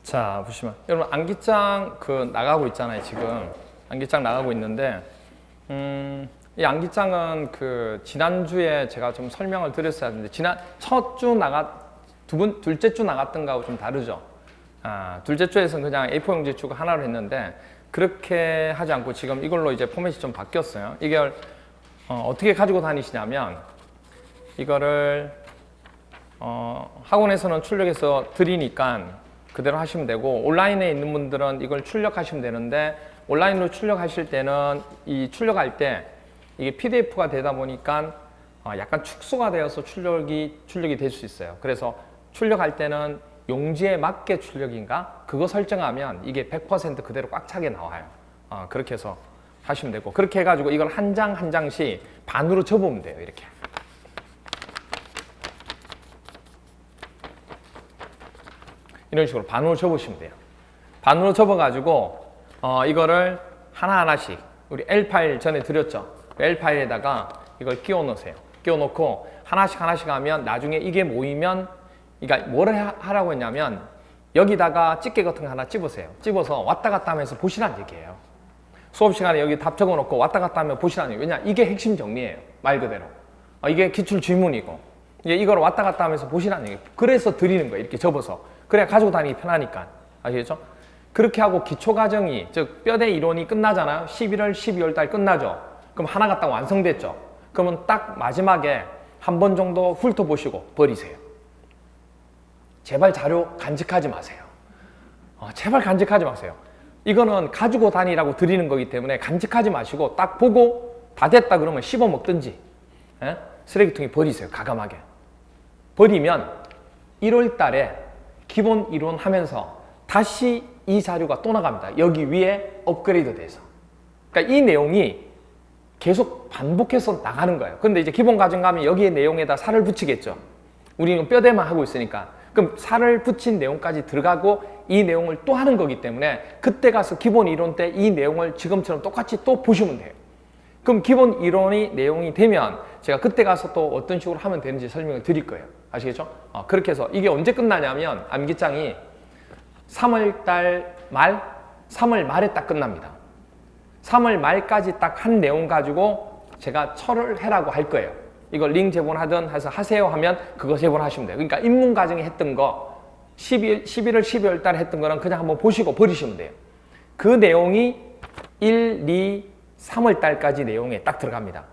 자, 보시면 여러분 안기장 나가고 있잖아요. 지금 안기장 나가고 있는데 이 안기장은 지난주에 제가 좀 설명을 드렸어야 하는데 첫 주 둘째 주 나갔던 거하고 좀 다르죠. 둘째 주에서는 그냥 A4 용지축 하나로 했는데 그렇게 하지 않고 지금 이걸로 이제 포맷이 좀 바뀌었어요. 이걸 어떻게 가지고 다니시냐면 이거를 학원에서는 출력해서 드리니까 그대로 하시면 되고, 온라인에 있는 분들은 이걸 출력하시면 되는데, 온라인으로 출력하실 때는 이 출력할 때 이게 PDF가 되다 보니까 약간 축소가 되어서 출력이 될 수 있어요. 그래서 출력할 때는 용지에 맞게 출력인가? 그거 설정하면 이게 100% 그대로 꽉 차게 나와요. 그렇게 해서 하시면 되고, 그렇게 해가지고 이걸 한 장 한 장씩 반으로 접으면 돼요. 이렇게. 이런 식으로 반으로 접으시면 돼요. 반으로 접어가지고 이거를 하나하나씩 우리 L 파일 전에 드렸죠. L 파일에다가 이걸 끼워 넣으세요. 끼워 놓고 하나씩 하면 나중에 이게 모이면, 그러니까 뭘 하라고 했냐면 여기다가 집게 같은 거 하나 집으세요. 집어서 왔다 갔다 하면서 보시라는 얘기예요. 수업 시간에 여기 답 적어 놓고 왔다 갔다 하면 보시라는 얘기예요. 왜냐, 이게 핵심 정리예요. 말 그대로. 이게 기출 질문이고 이걸 왔다 갔다 하면서 보시라는 얘기예요. 그래서 드리는 거예요. 이렇게 접어서. 그래야 가지고 다니기 편하니까. 아시겠죠? 그렇게 하고 기초과정이, 즉 뼈대 이론이 끝나잖아요. 11월, 12월 달 끝나죠. 그럼 하나가 딱 완성됐죠. 그러면 딱 마지막에 한 번 정도 훑어보시고 버리세요. 제발 자료 간직하지 마세요. 제발 간직하지 마세요. 이거는 가지고 다니라고 드리는 거기 때문에 간직하지 마시고 딱 보고 다 됐다 그러면 씹어 먹든지 쓰레기통에 버리세요. 과감하게. 버리면 1월 달에 기본 이론 하면서 다시 이 자료가 또 나갑니다. 여기 위에 업그레이드 돼서. 그러니까 이 내용이 계속 반복해서 나가는 거예요. 근데 이제 기본 과정 가면 여기에 내용에다 살을 붙이겠죠. 우리는 뼈대만 하고 있으니까. 그럼 살을 붙인 내용까지 들어가고 이 내용을 또 하는 거기 때문에 그때 가서 기본 이론 때 이 내용을 지금처럼 똑같이 또 보시면 돼요. 그럼 기본 이론이 내용이 되면 제가 그때 가서 또 어떤 식으로 하면 되는지 설명을 드릴 거예요. 아시겠죠? 그렇게 해서 이게 언제 끝나냐면 암기장이 3월 달 말, 3월 말에 딱 끝납니다. 3월 말까지 딱 한 내용 가지고 제가 철을 해라고 할 거예요. 이걸 링 제본하든 해서 하세요 하면 그거 제본하시면 돼요. 그러니까 입문 과정에 했던 거 11월, 12월 달에 했던 거는 그냥 한번 보시고 버리시면 돼요. 그 내용이 1, 2, 3월 달까지 내용에 딱 들어갑니다.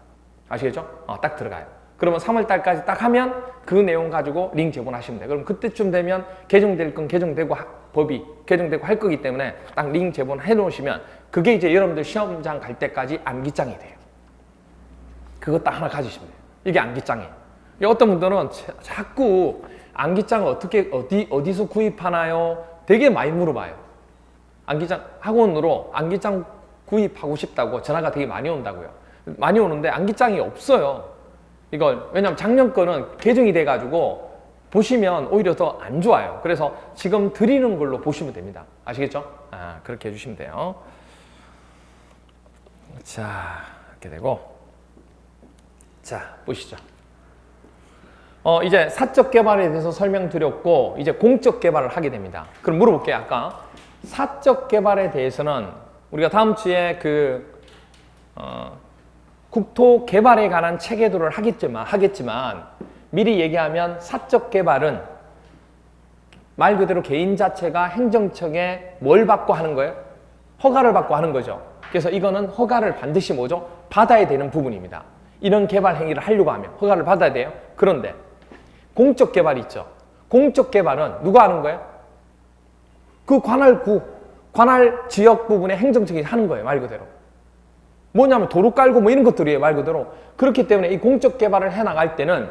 아시겠죠? 딱 들어가요. 그러면 3월 달까지 딱 하면 그 내용 가지고 링 제본하시면 돼요. 그럼 그때쯤 되면 개정될 건 개정되고 법이 개정되고 할 거기 때문에 딱 링 제본해 놓으시면 그게 이제 여러분들 시험장 갈 때까지 암기장이 돼요. 그거 딱 하나 가지시면 돼요. 이게 암기장이에요. 어떤 분들은 자꾸 암기장을 어디서 구입하나요? 되게 많이 물어봐요. 암기장 학원으로 암기장 구입하고 싶다고 전화가 되게 많이 온다고요. 많이 오는데 암기장이 없어요. 이걸 왜냐면 작년 거는 개정이 돼가지고 보시면 오히려 더 안 좋아요. 그래서 지금 드리는 걸로 보시면 됩니다. 아시겠죠? 그렇게 해주시면 돼요. 자, 이렇게 되고, 자 보시죠. 이제 사적 개발에 대해서 설명드렸고 이제 공적 개발을 하게 됩니다. 그럼 물어볼게요. 아까 사적 개발에 대해서는 우리가 다음 주에 국토 개발에 관한 체계도를 하겠지만 미리 얘기하면 사적 개발은 말 그대로 개인 자체가 행정청에 뭘 받고 하는 거예요? 허가를 받고 하는 거죠. 그래서 이거는 허가를 반드시 뭐죠? 받아야 되는 부분입니다. 이런 개발 행위를 하려고 하면 허가를 받아야 돼요. 그런데 공적 개발이 있죠. 공적 개발은 누가 하는 거예요? 그 관할 지역 부분에 행정청이 하는 거예요. 말 그대로. 뭐냐면 도로 깔고 뭐 이런 것들이에요. 말 그대로. 그렇기 때문에 이 공적 개발을 해나갈 때는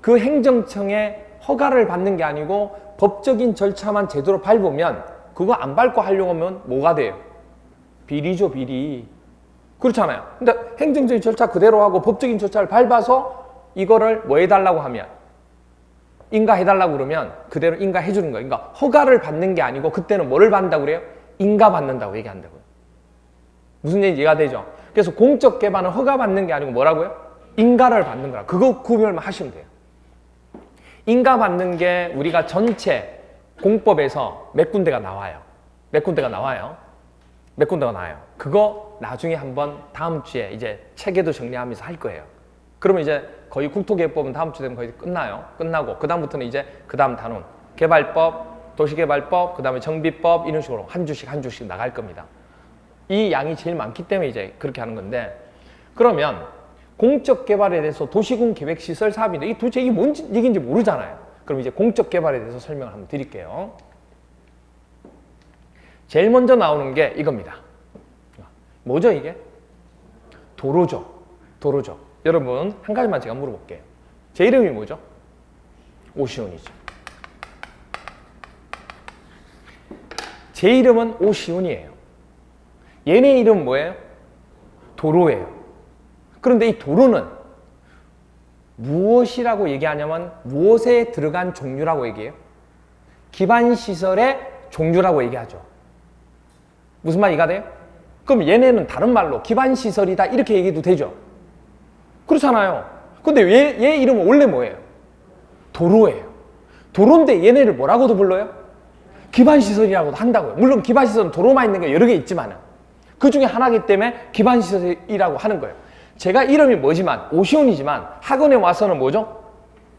그 행정청의 허가를 받는 게 아니고 법적인 절차만 제대로 밟으면 그거 안 밟고 하려고 하면 뭐가 돼요? 비리죠, 비리. 그렇잖아요. 근데 행정적인 절차 그대로 하고 법적인 절차를 밟아서 이거를 뭐 해달라고 하면 인가해달라고 그러면 그대로 인가해주는 거예요. 그러니까 허가를 받는 게 아니고 그때는 뭐를 받는다고 그래요? 인가받는다고 얘기한다고요. 무슨 얘기인지 이해가 되죠? 그래서 공적 개발은 허가받는 게 아니고 뭐라고요? 인가를 받는 거라. 그거 구별만 하시면 돼요. 인가받는 게 우리가 전체 공법에서 몇 군데가 나와요. 몇 군데가 나와요. 몇 군데가 나와요. 그거 나중에 한번 다음 주에 이제 체계도 정리하면서 할 거예요. 그러면 이제 거의 국토개법은 다음 주 되면 거의 끝나요. 끝나고 그 다음부터는 이제 그 다음 단원 개발법, 도시개발법, 그 다음에 정비법 이런 식으로 한 주씩 나갈 겁니다. 이 양이 제일 많기 때문에 이제 그렇게 하는 건데, 그러면 공적 개발에 대해서 도시군 계획 시설 사업인데 이게 도대체 이게 뭔지 얘기인지 모르잖아요. 그럼 이제 공적 개발에 대해서 설명을 한번 드릴게요. 제일 먼저 나오는 게 이겁니다. 뭐죠 이게? 도로죠. 도로죠. 여러분 한 가지만 제가 물어볼게요. 제 이름이 뭐죠? 오시훈이죠. 제 이름은 오시훈이에요. 얘네 이름은 뭐예요? 도로예요. 그런데 이 도로는 무엇이라고 얘기하냐면 무엇에 들어간 종류라고 얘기해요? 기반시설의 종류라고 얘기하죠. 무슨 말 이해가 돼요? 그럼 얘네는 다른 말로 기반시설이다 이렇게 얘기해도 되죠? 그렇잖아요. 근데 얘 이름은 원래 뭐예요? 도로예요. 도로인데 얘네를 뭐라고도 불러요? 기반시설이라고도 한다고요. 물론 기반시설은 도로만 있는 게 여러 개 있지만 그 중에 하나이기 때문에 기반시설이라고 하는 거예요. 제가 이름이 뭐지만 오시훈이지만 학원에 와서는 뭐죠?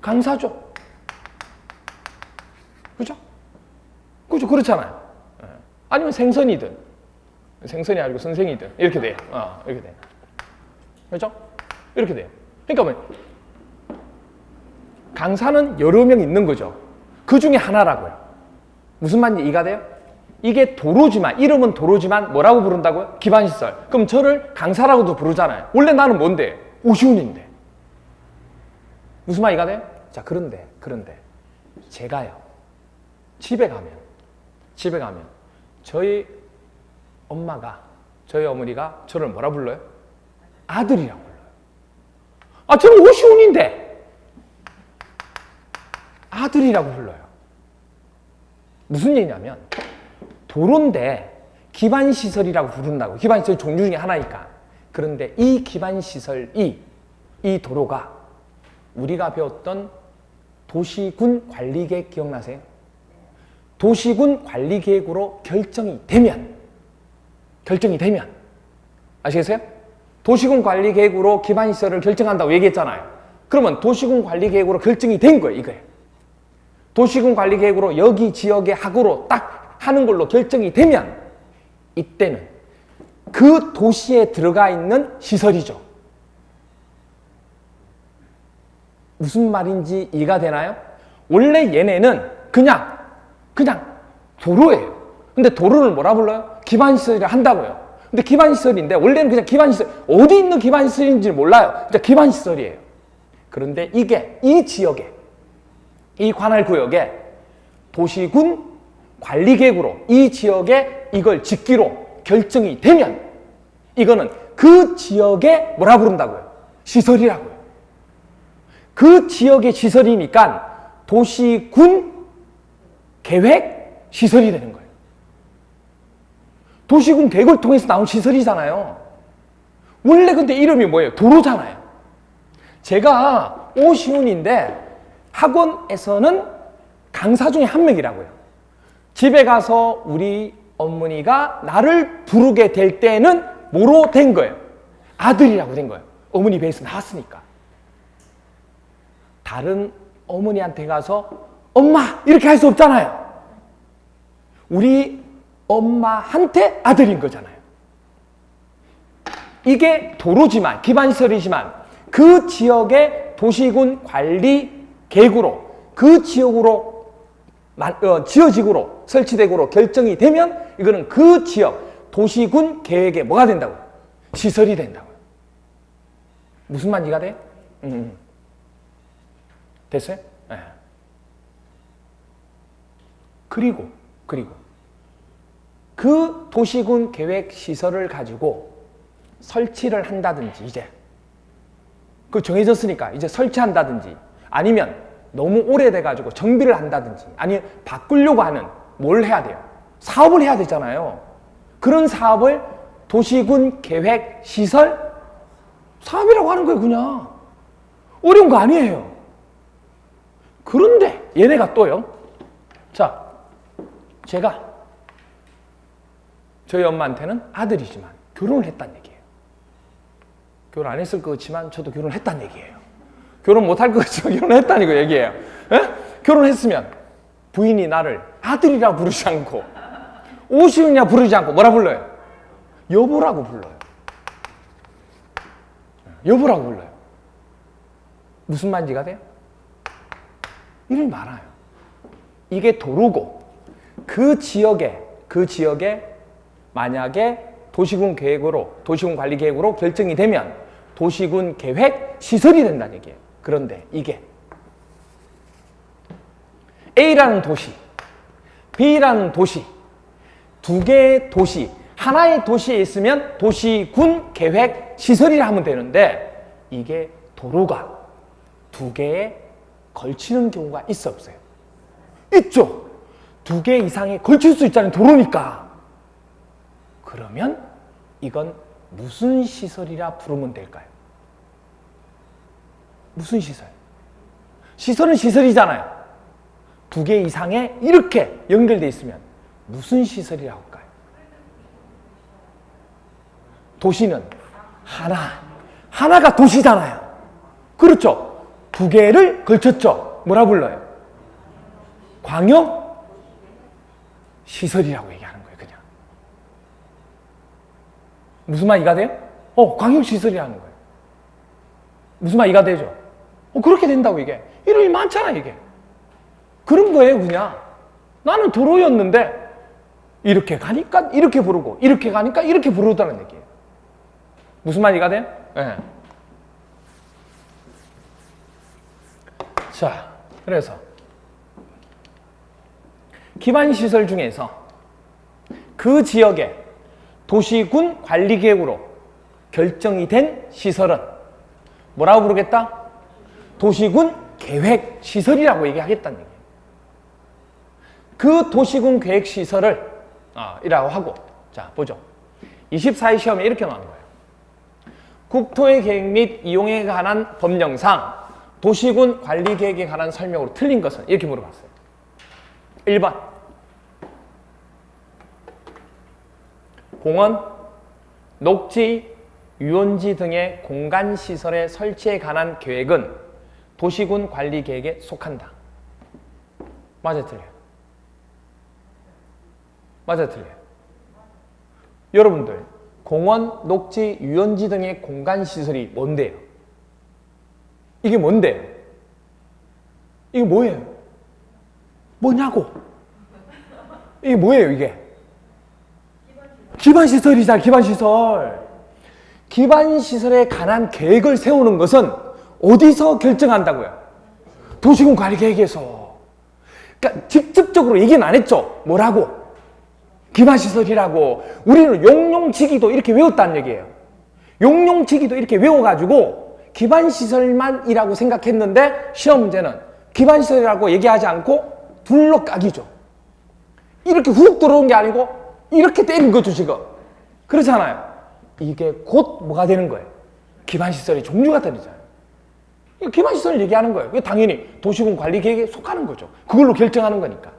강사죠. 그죠? 그죠? 그렇잖아요. 아니면 생선이든 생선이 아니고 선생이든 이렇게 돼요. 이렇게 돼요. 그렇죠? 이렇게 돼요. 그러니까 뭐 강사는 여러 명 있는 거죠. 그 중에 하나라고요. 무슨 말인지 이해가 돼요? 이게 도로지만, 이름은 도로지만 뭐라고 부른다고요? 기반시설. 그럼 저를 강사라고도 부르잖아요. 원래 나는 뭔데? 오시훈인데. 무슨 말 이해가 돼요? 자, 그런데 제가요 집에 가면 저희 엄마가, 저희 어머니가 저를 뭐라 불러요? 아들이라고 불러요. 아, 저는 오시훈인데 아들이라고 불러요. 무슨 얘기냐면 도로인데 기반시설이라고 부른다고. 기반시설 종류 중에 하나니까. 그런데 이 기반시설이, 이 도로가 우리가 배웠던 도시군 관리계획 기억나세요? 도시군 관리계획으로 결정이 되면 아시겠어요? 도시군 관리계획으로 기반시설을 결정한다고 얘기했잖아요. 그러면 도시군 관리계획으로 결정이 된 거예요. 이거예요. 도시군 관리계획으로 여기 지역의 학으로 딱 하는 걸로 결정이 되면 이때는 그 도시에 들어가 있는 시설이죠. 무슨 말인지 이해가 되나요? 원래 얘네는 그냥 도로예요. 근데 도로를 뭐라 불러요? 기반시설이라 한다고요. 근데 기반시설인데 원래는 그냥 기반시설, 어디 있는 기반시설인지 몰라요. 진짜 기반시설이에요. 그런데 이게 이 지역에, 이 관할구역에 도시군 관리계획으로 이 지역에 이걸 짓기로 결정이 되면 이거는 그 지역에 뭐라 부른다고요? 시설이라고요. 그 지역의 시설이니까 도시군 계획 시설이 되는 거예요. 도시군 계획을 통해서 나온 시설이잖아요. 원래 근데 이름이 뭐예요? 도로잖아요. 제가 오시훈인데 학원에서는 강사 중에 한 명이라고요. 집에 가서 우리 어머니가 나를 부르게 될 때는 뭐로 된 거예요? 아들이라고 된 거예요. 어머니 배에서 나왔으니까. 다른 어머니한테 가서 엄마 이렇게 할 수 없잖아요. 우리 엄마한테 아들인 거잖아요. 이게 도로지만, 기반시설이지만 그 지역의 도시군 관리 계획으로 그 지역으로 지어지구로 설치되구로 결정이 되면 이거는 그 지역 도시군 계획에 뭐가 된다고요? 시설이 된다고요. 무슨 말인지가 돼? 됐어요? 네. 그리고 그 도시군 계획 시설을 가지고 설치를 한다든지 이제 그 정해졌으니까 이제 설치한다든지 아니면 너무 오래돼가지고 정비를 한다든지 아니면 바꾸려고 하는 뭘 해야 돼요? 사업을 해야 되잖아요. 그런 사업을 도시군 계획 시설 사업이라고 하는 거예요. 그냥 어려운 거 아니에요. 그런데 얘네가 또요. 자, 제가 저희 엄마한테는 아들이지만 결혼을 했다는 얘기예요. 결혼 안 했을 것 같지만 저도 결혼을 했다는 얘기예요. 결혼 못할 것 같지만 결혼했다는 거 얘기예요. 에? 결혼했으면 부인이 나를 아들이라 부르지 않고 오시은이라 부르지 않고 뭐라 불러요? 여보라고 불러요. 여보라고 불러요. 무슨 말인지가 돼요? 이름이 많아요. 이게 도로고 그 지역에 만약에 도시군 계획으로 도시군 관리 계획으로 결정이 되면 도시군 계획 시설이 된다는 얘기예요. 그런데 이게 A라는 도시, B라는 도시, 두 개의 도시, 하나의 도시에 있으면 도시군 계획 시설이라 하면 되는데 이게 도로가 두 개에 걸치는 경우가 있어 없어요? 있죠. 두 개 이상에 걸칠 수 있잖아요. 도로니까. 그러면 이건 무슨 시설이라 부르면 될까요? 무슨 시설? 시설은 시설이잖아요. 두 개 이상에 이렇게 연결되어 있으면 무슨 시설이라고 할까요? 도시는 하나가 도시잖아요. 그렇죠? 두 개를 걸쳤죠. 뭐라 불러요? 광역 시설이라고 얘기하는 거예요. 그냥 무슨 말 이해가 돼요? 광역 시설이라는 거예요. 무슨 말 이해가 되죠? 그렇게 된다고 이게 이름이 많잖아 이게. 그런 거예요. 그냥 나는 도로였는데 이렇게 가니까 이렇게 부르고 이렇게 가니까 이렇게 부르다는 얘기예요. 무슨 말 이해가 돼요? 네. 자, 그래서 기반시설 중에서 그 지역의 도시군 관리계획으로 결정이 된 시설은 뭐라고 부르겠다? 도시군 계획시설이라고 얘기하겠다는 얘기예요. 그 도시군 계획시설을 이라고 하고, 자 보죠. 24회 시험에 이렇게 나오는 거예요. 국토의 계획 및 이용에 관한 법령상 도시군 관리계획에 관한 설명으로 틀린 것은? 이렇게 물어봤어요. 1번 공원, 녹지, 유원지 등의 공간시설의 설치에 관한 계획은 도시군 관리계획에 속한다. 맞아 틀려요? 맞아 틀려요? 여러분들 공원, 녹지, 유원지 등의 공간시설이 뭔데요? 이게 뭔데요? 이게 뭐예요? 뭐냐고? 이게 뭐예요 이게? 기반시설이잖아. 기반시설. 기반시설에 관한 계획을 세우는 것은 어디서 결정한다고요? 도시군 관리계획에서. 그러니까 직접적으로 얘기는 안 했죠. 뭐라고? 기반시설이라고. 우리는 용용지기도 이렇게 외웠다는 얘기예요. 용용지기도 이렇게 외워가지고 기반시설만이라고 생각했는데 시험 문제는 기반시설이라고 얘기하지 않고 둘러 까기죠. 이렇게 훅 들어온 게 아니고 이렇게 때린 거죠 지금. 그렇잖아요. 이게 곧 뭐가 되는 거예요? 기반시설의 종류가 되잖아요. 기반시설을 얘기하는 거예요. 당연히 도시군 관리계획에 속하는 거죠. 그걸로 결정하는 거니까.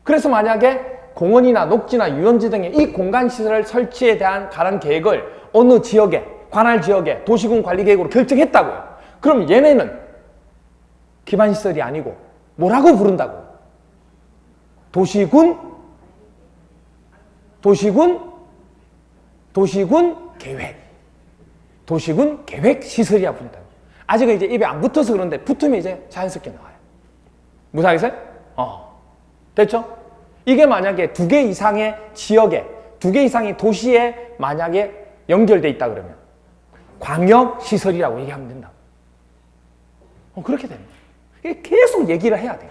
그래서 만약에 공원이나 녹지나 유원지 등의 이 공간시설 설치에 대한 관한 계획을 어느 지역에, 관할 지역에 도시군 관리계획으로 결정했다고요. 그럼 얘네는 기반시설이 아니고 뭐라고 부른다고? 도시군 계획. 도시군 계획 시설이야 부른다. 아직은 이제 입에 안 붙어서 그런데 붙으면 이제 자연스럽게 나와요. 무사하겠어요? 됐죠? 이게 만약에 두 개 이상의 지역에, 두 개 이상의 도시에 만약에 연결돼 있다 그러면 광역 시설이라고 얘기하면 된다. 그렇게 됩니다. 계속 얘기를 해야 돼요.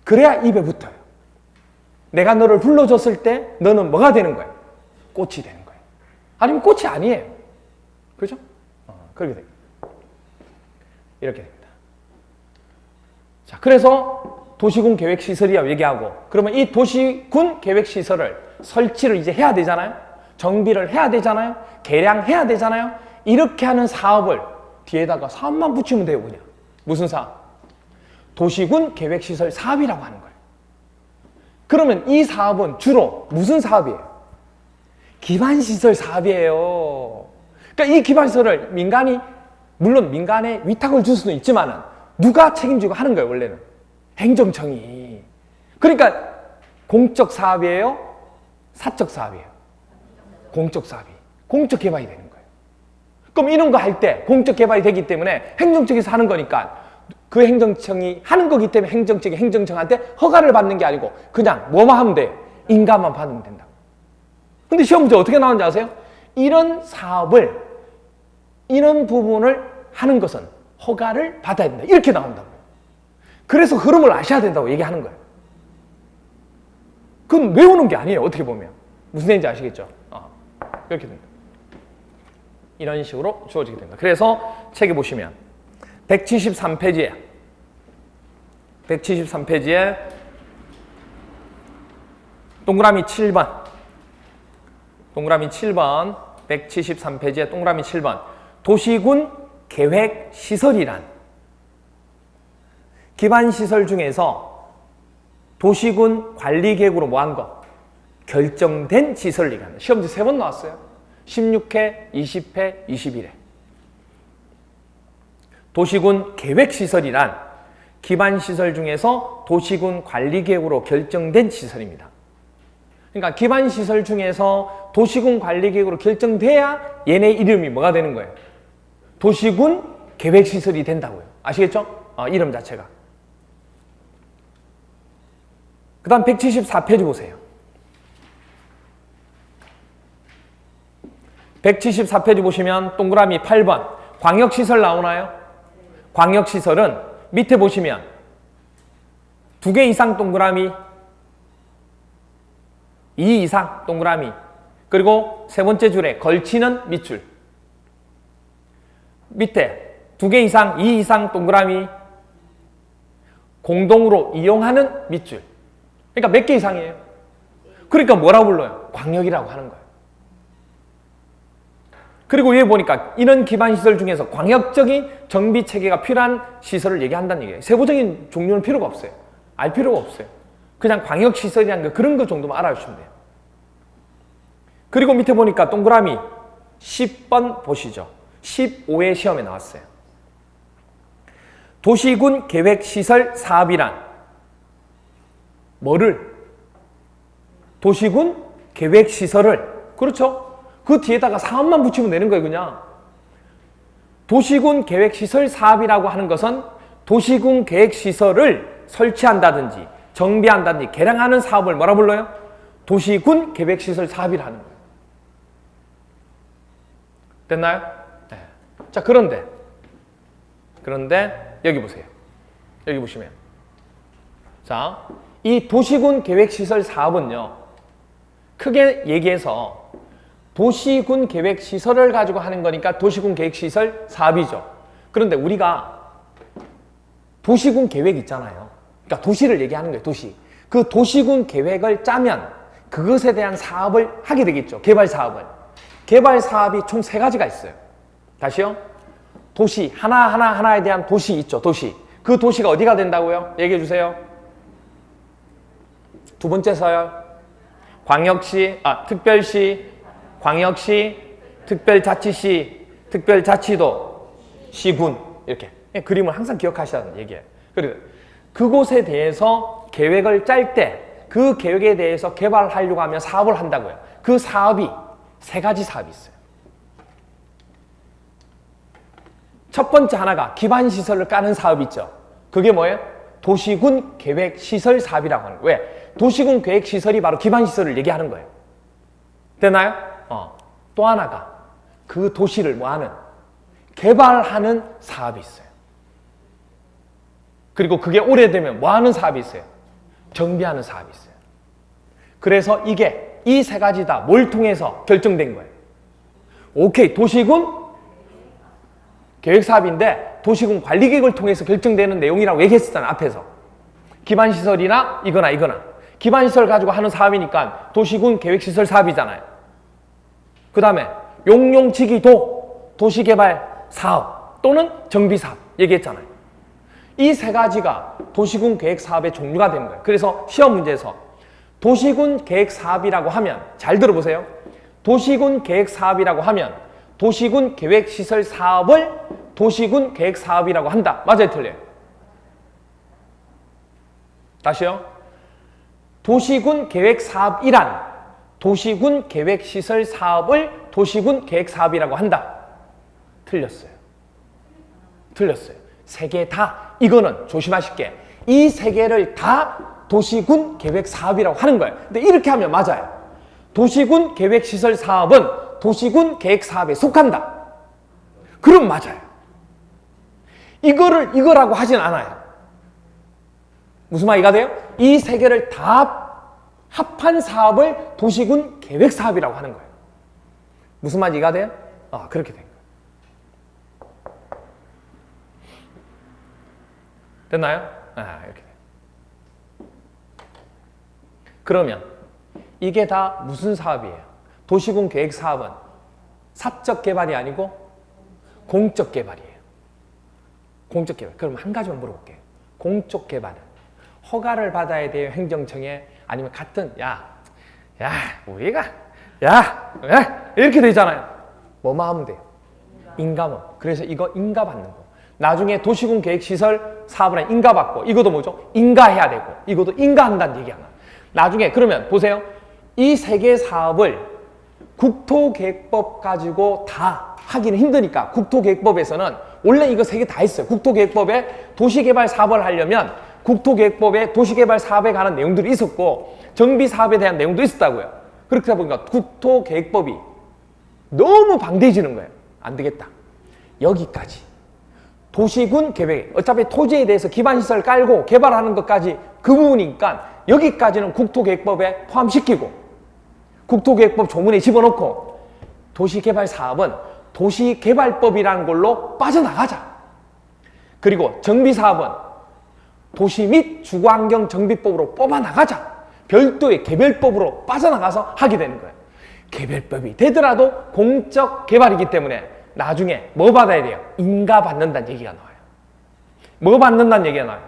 그래야 입에 붙어요. 내가 너를 불러줬을 때 너는 뭐가 되는 거예요? 꽃이 되는 거예요. 아니면 꽃이 아니에요. 그렇죠? 그렇게 됩니다. 이렇게 됩니다. 자, 그래서 도시군 계획시설이라고 얘기하고, 그러면 이 도시군 계획시설을 설치를 이제 해야 되잖아요. 정비를 해야 되잖아요. 개량해야 되잖아요. 이렇게 하는 사업을 뒤에다가 사업만 붙이면 돼요. 그냥. 무슨 사업? 도시군 계획시설 사업이라고 하는 거예요. 그러면 이 사업은 주로 무슨 사업이에요? 기반시설 사업이에요. 그러니까 이 기반시설을 물론 민간에 위탁을 줄 수는 있지만 누가 책임지고 하는 거예요, 원래는? 행정청이. 그러니까 공적 사업이에요? 사적 사업이에요? 공적 사업이. 공적 개발이 되는 거예요. 그럼 이런 거 할 때 공적 개발이 되기 때문에 행정청에서 하는 거니까 그 행정청이 하는 거기 때문에 행정청이 행정청한테 허가를 받는 게 아니고 그냥 뭐만 하면 돼요? 인가만 받으면 된다고. 근데 시험 문제 어떻게 나오는지 아세요? 이런 사업을, 이런 부분을 하는 것은 허가를 받아야 된다. 이렇게 나온다고. 그래서 흐름을 아셔야 된다고 얘기하는 거예요. 그건 외우는 게 아니에요. 어떻게 보면. 무슨 얘기인지 아시겠죠? 이렇게 됩니다. 이런 식으로 주어지게 됩니다. 그래서 책에 보시면 173페이지에 동그라미 7번 173페이지에 동그라미 7번 도시군 계획시설이란 기반시설 중에서 도시군 관리계획으로 뭐한 거? 결정된 시설이란. 시험지 3번 나왔어요. 16회, 20회, 21회. 도시군 계획시설이란 기반시설 중에서 도시군 관리계획으로 결정된 시설입니다. 그러니까 기반시설 중에서 도시군 관리계획으로 결정돼야 얘네 이름이 뭐가 되는 거예요? 도시군 계획시설이 된다고요. 아시겠죠? 이름 자체가. 그 다음 174페이지 보세요. 174페이지 보시면 동그라미 8번 광역시설 나오나요? 광역시설은 밑에 보시면 2개 이상 동그라미 2 이상 동그라미 그리고 세 번째 줄에 걸치는 밑줄 밑에 2개 이상 2 이상 동그라미 공동으로 이용하는 밑줄. 그러니까 몇 개 이상이에요? 그러니까 뭐라고 불러요? 광역이라고 하는 거예요. 그리고 위에 보니까 이런 기반시설 중에서 광역적인 정비체계가 필요한 시설을 얘기한다는 얘기예요. 세부적인 종류는 필요가 없어요. 알 필요가 없어요. 그냥 광역시설이라는 거 그런 거 정도만 알아주시면 돼요. 그리고 밑에 보니까 동그라미 10번 보시죠. 15회 시험에 나왔어요. 도시군 계획시설 사업이란 뭐를? 도시군 계획시설을. 그렇죠? 그 뒤에다가 사업만 붙이면 되는 거예요, 그냥. 도시군 계획시설 사업이라고 하는 것은 도시군 계획시설을 설치한다든지 정비한다든지 개량하는 사업을 뭐라 불러요? 도시군 계획시설 사업이라는 거예요. 됐나요? 네. 자, 그런데 여기 보세요. 여기 보시면 자, 이 도시군 계획시설 사업은요, 크게 얘기해서 도시군 계획시설을 가지고 하는 거니까 도시군 계획시설 사업이죠. 그런데 우리가 도시군 계획 있잖아요. 그러니까 도시를 얘기하는 거예요, 도시. 그 도시군 계획을 짜면 그것에 대한 사업을 하게 되겠죠. 개발 사업을. 개발 사업이 총 3가지가 있어요. 다시요. 도시, 하나에 대한 도시 있죠, 도시. 그 도시가 어디가 된다고요? 얘기해 주세요. 두 번째 서열. 광역시, 특별시, 광역시, 특별자치시, 특별자치도, 시군. 이렇게. 그림을 항상 기억하시라는 얘기예요. 그리고 그곳에 대해서 계획을 짤 때 그 계획에 대해서 개발하려고 하면 사업을 한다고요. 그 사업이 3가지 사업이 있어요. 첫 번째 하나가 기반시설을 까는 사업이 있죠. 그게 뭐예요? 도시군 계획시설 사업이라고 하는 거예요. 왜? 도시군 계획시설이 바로 기반시설을 얘기하는 거예요. 되나요? 또 하나가 그 도시를 뭐하는? 개발하는 사업이 있어요. 그리고 그게 오래되면 뭐하는 사업이 있어요? 정비하는 사업이 있어요. 그래서 이게 이 3가지 다 뭘 통해서 결정된 거예요? 오케이, 도시군 계획사업인데 도시군 관리계획을 통해서 결정되는 내용이라고 얘기했었잖아요, 앞에서. 기반시설이나 이거나 기반시설 가지고 하는 사업이니까 도시군 계획시설 사업이잖아요. 그 다음에 용용지기도 도시개발 사업 또는 정비사업 얘기했잖아요. 이 3가지가 도시군 계획사업의 종류가 되는 거예요. 그래서 시험 문제에서 도시군 계획 사업이라고 하면 잘 들어보세요. 도시군 계획 사업이라고 하면 도시군 계획 시설 사업을 도시군 계획 사업이라고 한다. 맞아요, 틀려요? 다시요. 도시군 계획 사업이란 도시군 계획 시설 사업을 도시군 계획 사업이라고 한다. 틀렸어요. 틀렸어요. 세 개 다. 이거는 조심하실게. 이 세 개를 다 도시군 계획 사업이라고 하는 거예요. 근데 이렇게 하면 맞아요. 도시군 계획 시설 사업은 도시군 계획 사업에 속한다. 그럼 맞아요. 이거라고 하진 않아요. 무슨 말이가 돼요? 이 세 개를 다 합한 사업을 도시군 계획 사업이라고 하는 거예요. 무슨 말이 이해가 돼요? 그렇게 된 거예요. 됐나요? 이렇게 돼요. 그러면 이게 다 무슨 사업이에요? 도시군 계획 사업은 사적 개발이 아니고 공적 개발이에요. 공적 개발. 그럼 한 가지만 물어볼게요. 공적 개발은 허가를 받아야 돼요? 행정청에? 아니면 같은 우리가 이렇게 되잖아요. 뭐만 하면 돼요? 인가문. 그래서 이거 인가 받는 거. 나중에 도시군 계획시설 사업을 한 인가 받고 이것도 뭐죠? 인가해야 되고 이것도 인가한다는 얘기야. 나중에 그러면 보세요. 이 세 개 사업을 국토계획법 가지고 다 하기는 힘드니까 국토계획법에서는 원래 이거 세 개 다 있어요. 국토계획법에 도시개발 사업을 하려면 국토계획법에 도시개발 사업에 관한 내용들이 있었고 정비사업에 대한 내용도 있었다고요. 그렇다 보니까 국토계획법이 너무 방대해지는 거예요. 안 되겠다. 여기까지. 도시군 계획. 어차피 토지에 대해서 기반시설 깔고 개발하는 것까지 그 부분이니까 여기까지는 국토계획법에 포함시키고 국토계획법 조문에 집어넣고 도시개발 사업은 도시개발법이라는 걸로 빠져나가자. 그리고 정비사업은 도시 및 주거환경정비법으로 뽑아나가자. 별도의 개별법으로 빠져나가서 하게 되는 거예요. 개별법이 되더라도 공적 개발이기 때문에 나중에 뭐 받아야 돼요? 인가 받는다는 얘기가 나와요. 뭐 받는다는 얘기가 나와요.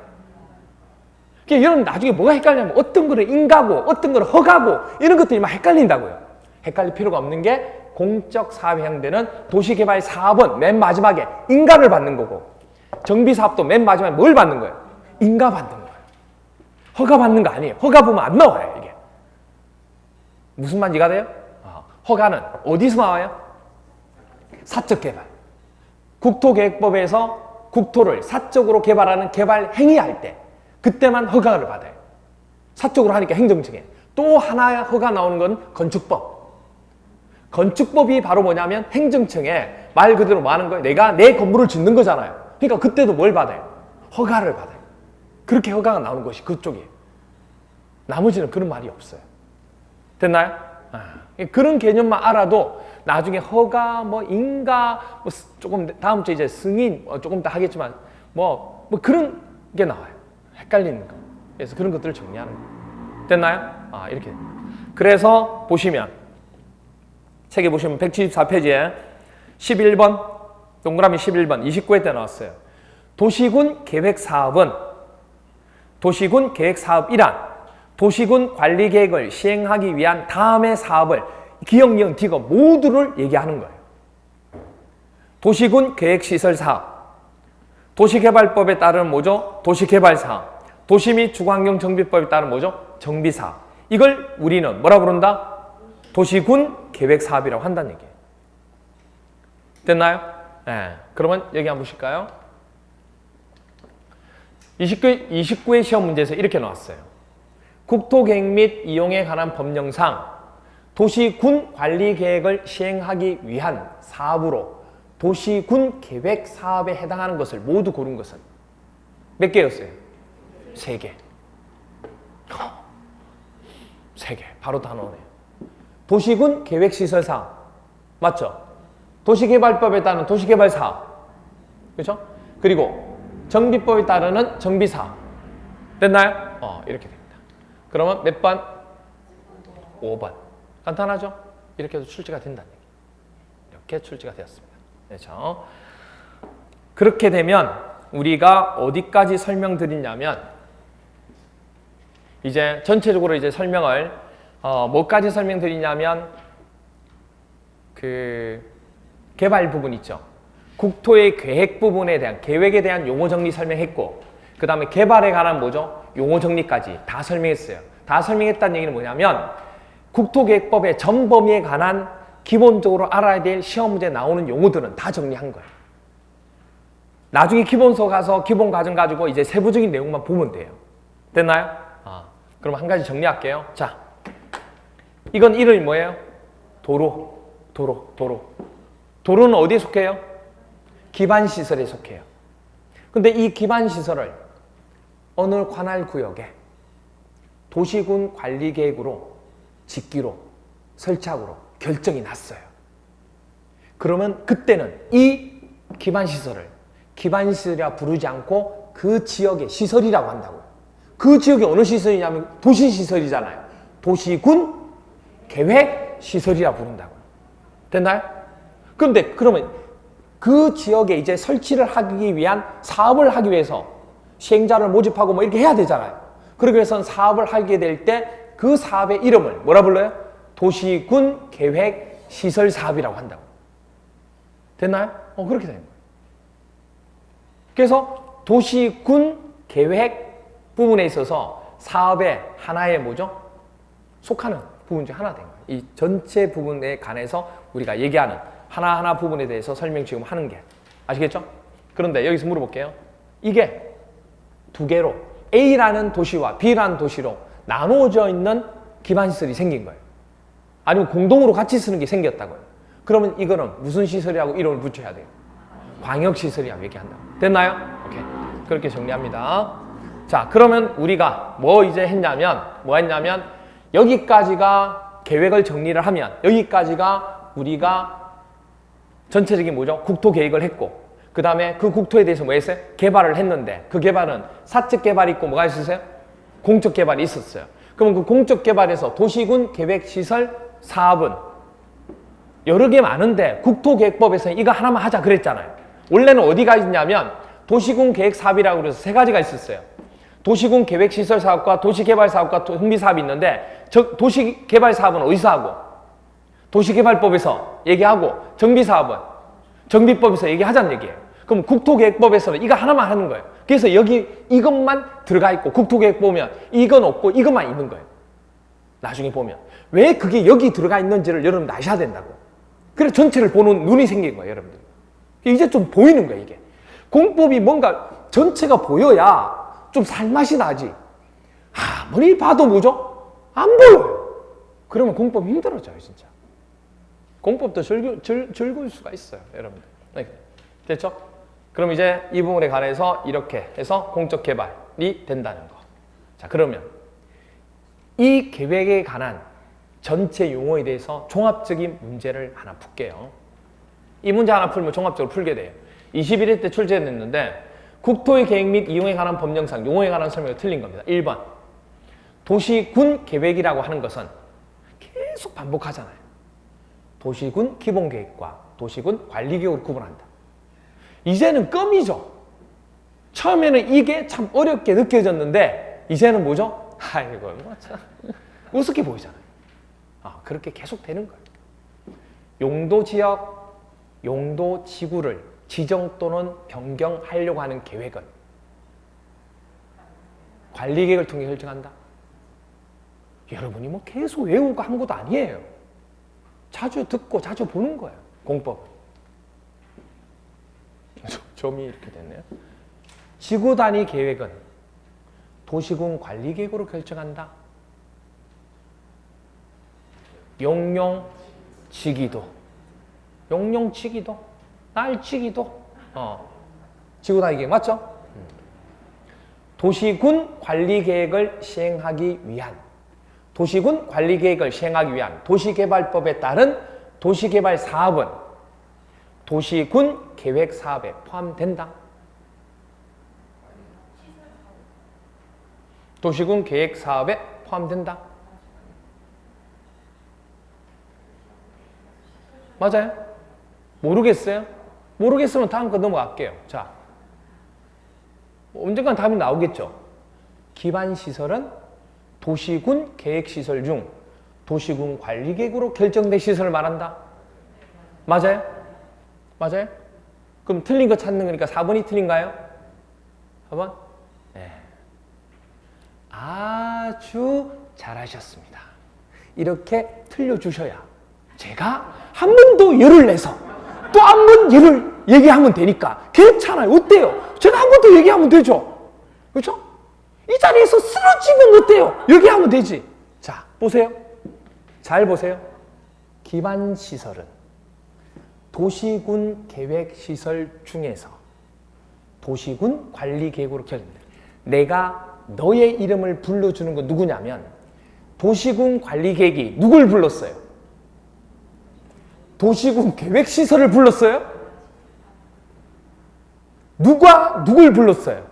그러니까 여러분 나중에 뭐가 헷갈리냐면 어떤 거를 인가고 어떤 거를 허가고 이런 것들이 막 헷갈린다고요. 헷갈릴 필요가 없는 게 공적 사업에 해당되는 도시개발 사업은 맨 마지막에 인가를 받는 거고 정비사업도 맨 마지막에 뭘 받는 거예요? 인가 받는 거예요. 허가 받는 거 아니에요. 허가 보면 안 나와요, 이게. 무슨 말인지 이해가 돼요? 허가는 어디서 나와요? 사적 개발. 국토계획법에서 국토를 사적으로 개발하는 개발 행위할 때 그때만 허가를 받아요. 사적으로 하니까 행정청에. 또 하나 허가 나오는 건 건축법. 건축법이 바로 뭐냐면 행정청에 말 그대로 뭐 하는 거예요? 내가 내 건물을 짓는 거잖아요. 그러니까 그때도 뭘 받아요? 허가를 받아요. 그렇게 허가가 나오는 것이 그쪽이에요. 나머지는 그런 말이 없어요. 됐나요? 그런 개념만 알아도 나중에 허가, 뭐 인가, 뭐 조금 다음 주에 이제 승인 조금 더 하겠지만 뭐 그런 게 나와요. 헷갈리는 거. 그래서 그런 것들을 정리하는 거. 됐나요? 이렇게. 그래서 보시면 책에 보시면 174페이지에 11번 동그라미 11번 29회 때 나왔어요. 도시군 계획사업은 도시군 계획사업이란 도시군 관리계획을 시행하기 위한 다음의 사업을 기역, 니은, 디귿 모두를 얘기하는 거예요. 도시군 계획시설사업, 도시개발법에 따르는 뭐죠? 도시개발사업, 도시 및 주거환경정비법에 따르는 뭐죠? 정비사업. 이걸 우리는 뭐라 부른다? 도시군 계획사업이라고 한다는 얘기예요. 됐나요? 네. 그러면 여기 한번 보실까요? 29회 시험 문제에서 이렇게 나왔어요. 국토계획 및 이용에 관한 법령상 도시군 관리계획을 시행하기 위한 사업으로 도시군 계획 사업에 해당하는 것을 모두 고른 것은 몇 개였어요? 3개. 3개. 바로 다 나오네요. 도시군 계획시설 사업. 맞죠? 도시개발법에 따른 도시개발 사업. 그렇죠? 그리고 정비법에 따르는 정비사업. 됐나요? 이렇게 됩니다. 그러면 몇 번? 5번. 간단하죠? 이렇게 해서 출제가 된다는 얘기. 이렇게 출제가 되었습니다. 그렇죠? 그렇게 되면 우리가 어디까지 설명드리냐면 이제 전체적으로 이제 설명을 뭐까지 설명드리냐면 그 개발 부분 있죠. 국토의 계획 부분에 대한 계획에 대한 용어 정리 설명했고 그 다음에 개발에 관한 뭐죠? 용어 정리까지 다 설명했어요. 다 설명했다는 얘기는 뭐냐면 국토계획법의 전범위에 관한 기본적으로 알아야 될 시험 문제에 나오는 용어들은 다 정리한 거예요. 나중에 기본서 가서 기본 과정 가지고 이제 세부적인 내용만 보면 돼요. 됐나요? 그럼 한 가지 정리할게요. 자, 이건 이름이 뭐예요? 도로. 도로는 어디에 속해요? 기반시설에 속해요. 근데 이 기반시설을 어느 관할 구역에 도시군 관리계획으로 짓기로 설치하기로 결정이 났어요. 그러면 그때는 이 기반시설을 기반시설이라 부르지 않고 그 지역의 시설이라고 한다고요. 그 지역이 어느 시설이냐면 도시시설이잖아요. 도시군 계획시설이라 부른다고요. 됐나요? 그런데 그러면 그 지역에 이제 설치를 하기 위한 사업을 하기 위해서 시행자를 모집하고 뭐 이렇게 해야 되잖아요. 그러기 위해서는 사업을 하게 될 때 그 사업의 이름을 뭐라 불러요? 도시군 계획 시설 사업이라고 한다고. 됐나요? 그렇게 되는 거예요. 그래서 도시군 계획 부분에 있어서 사업의 하나의 뭐죠? 속하는 부분 중 하나 된 거예요. 이 전체 부분에 관해서 우리가 얘기하는 하나하나 부분에 대해서 설명 지금 하는 게 아시겠죠? 그런데 여기서 물어볼게요. 이게 두 개로 A라는 도시와 B라는 도시로 나누어져 있는 기반시설이 생긴 거예요. 아니면 공동으로 같이 쓰는 게 생겼다고요. 그러면 이거는 무슨 시설이라고 이름을 붙여야 돼요? 광역시설이라고 얘기한다고. 됐나요? 오케이. 그렇게 정리합니다. 자, 그러면 우리가 뭐 이제 했냐면 여기까지가 계획을 정리를 하면 여기까지가 우리가 전체적인 뭐죠? 국토 계획을 했고 그 다음에 그 국토에 대해서 뭐 했어요? 개발을 했는데 그 개발은 사적 개발이 있고 뭐가 있었어요? 공적 개발이 있었어요. 그럼 그 공적 개발에서 도시군 계획시설 사업은 여러 개 많은데 국토계획법에서는 이거 하나만 하자 그랬잖아요. 원래는 어디가 있냐면 도시군 계획 사업이라고 그래서 세 가지가 있었어요. 도시군 계획시설 사업과 도시개발 사업과 정비사업이 있는데 도시개발 사업은 어디서 하고 도시개발법에서 얘기하고 정비사업은 정비법에서 얘기하자는 얘기예요. 그럼 국토계획법에서는 이거 하나만 하는 거예요. 그래서 여기 이것만 들어가 있고 국토계획 보면 이건 없고 이것만 있는 거예요. 나중에 보면 왜 그게 여기 들어가 있는지를 여러분 아셔야 된다고. 그래서 전체를 보는 눈이 생긴 거예요, 여러분들. 이제 좀 보이는 거예요, 이게. 공법이 뭔가 전체가 보여야 좀 살맛이 나지. 아무리 봐도 뭐죠? 안 보여요. 그러면 공법 힘들어져요, 진짜. 공법도 즐거울 수가 있어요, 여러분들. 됐죠? 그럼 이제 이 부분에 관해서 이렇게 해서 공적 개발이 된다는 거. 자, 그러면 이 계획에 관한 전체 용어에 대해서 종합적인 문제를 하나 풀게요. 이 문제 하나 풀면 종합적으로 풀게 돼요. 21회 때 출제했는데 국토의 계획 및 이용에 관한 법령상 용어에 관한 설명이 틀린 겁니다. 1번 도시군 계획이라고 하는 것은 계속 반복하잖아요. 도시군 기본계획과 도시군 관리계획으로 구분한다. 이제는 껌이죠. 처음에는 이게 참 어렵게 느껴졌는데 이제는 뭐죠? 아이고 참 우습게 보이잖아요. 그렇게 계속 되는 거예요. 용도지역, 용도지구를 지정 또는 변경하려고 하는 계획은 관리계획을 통해 결정한다. 여러분이 뭐 계속 외우고 한 것도 아니에요. 자주 듣고 자주 보는 거예요. 공법. 점이 이렇게 됐네요. 지구 단위 계획은 도시군 관리계획으로 결정한다. 용용지기도, 용용지기도, 날지기도, 지구 단위 계획 맞죠? 도시군 관리계획을 시행하기 위한 도시개발법에 따른 도시개발 사업은 도시군 계획 사업에 포함된다. 도시군 계획 사업에 포함된다. 맞아요? 모르겠어요? 모르겠으면 다음 거 넘어갈게요. 자, 언젠간 답이 나오겠죠. 기반시설은 도시군 계획시설 중 도시군 관리계획으로 결정된 시설을 말한다. 맞아요? 맞아요? 그럼 틀린 거 찾는 거니까 4번이 틀린가요? 4번? 네. 아주 잘하셨습니다. 이렇게 틀려주셔야 제가 한 번 더 열을 내서 또 한 번 열을 얘기하면 되니까 괜찮아요. 어때요? 제가 한 번 더 얘기하면 되죠. 그렇죠? 이 자리에서 쓰러지면 어때요? 얘기하면 되지. 자, 보세요. 잘 보세요. 기반시설은 도시군 계획시설 중에서 도시군 관리계획으로 결정된다. 내가 너의 이름을 불러주는 건 누구냐면 도시군 관리계획이 누굴 불렀어요? 도시군 계획시설을 불렀어요? 누가 누굴 불렀어요?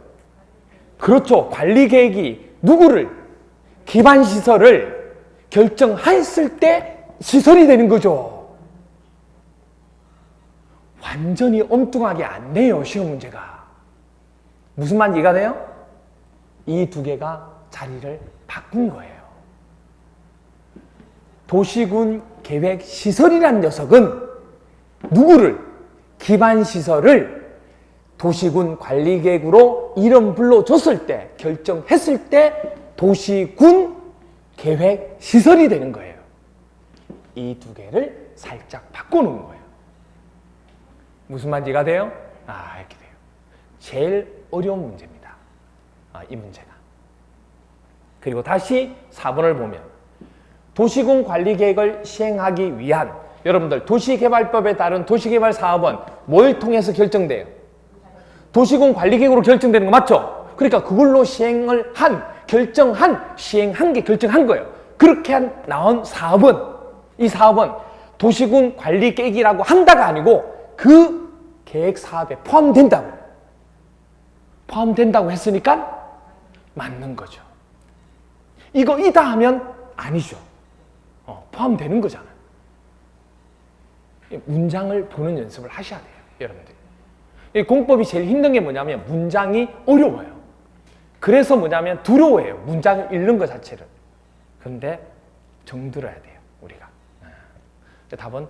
그렇죠. 관리계획이 누구를? 기반시설을 결정했을 때 시설이 되는 거죠. 완전히 엉뚱하게 안 돼요, 시험 문제가. 무슨 말인지 이해가 돼요? 이 두 개가 자리를 바꾼 거예요. 도시군 계획시설이라는 녀석은 누구를? 기반시설을 도시군 관리계획으로 이름 불러줬을 때, 결정했을 때 도시군 계획시설이 되는 거예요. 이 두 개를 살짝 바꿔놓은 거예요. 무슨 말인지 이해가 돼요? 이렇게 돼요. 제일 어려운 문제입니다. 이 문제가. 그리고 다시 4번을 보면 도시군 관리계획을 시행하기 위한 여러분들 도시개발법에 따른 도시개발 사업은 뭘 통해서 결정돼요? 도시군 관리계획으로 결정되는 거 맞죠? 그러니까 그걸로 시행을 시행한 게 결정한 거예요. 그렇게 나온 사업은, 이 사업은 도시군 관리계획이라고 한다가 아니고 그 계획 사업에 포함된다고 했으니까 맞는 거죠. 이다 하면 아니죠. 포함되는 거잖아요. 문장을 보는 연습을 하셔야 돼요, 여러분들. 이 공법이 제일 힘든 게 뭐냐면 문장이 어려워요. 그래서 뭐냐면 두려워해요, 문장을 읽는 것 자체를. 그런데 정들어야 돼요, 우리가. 답은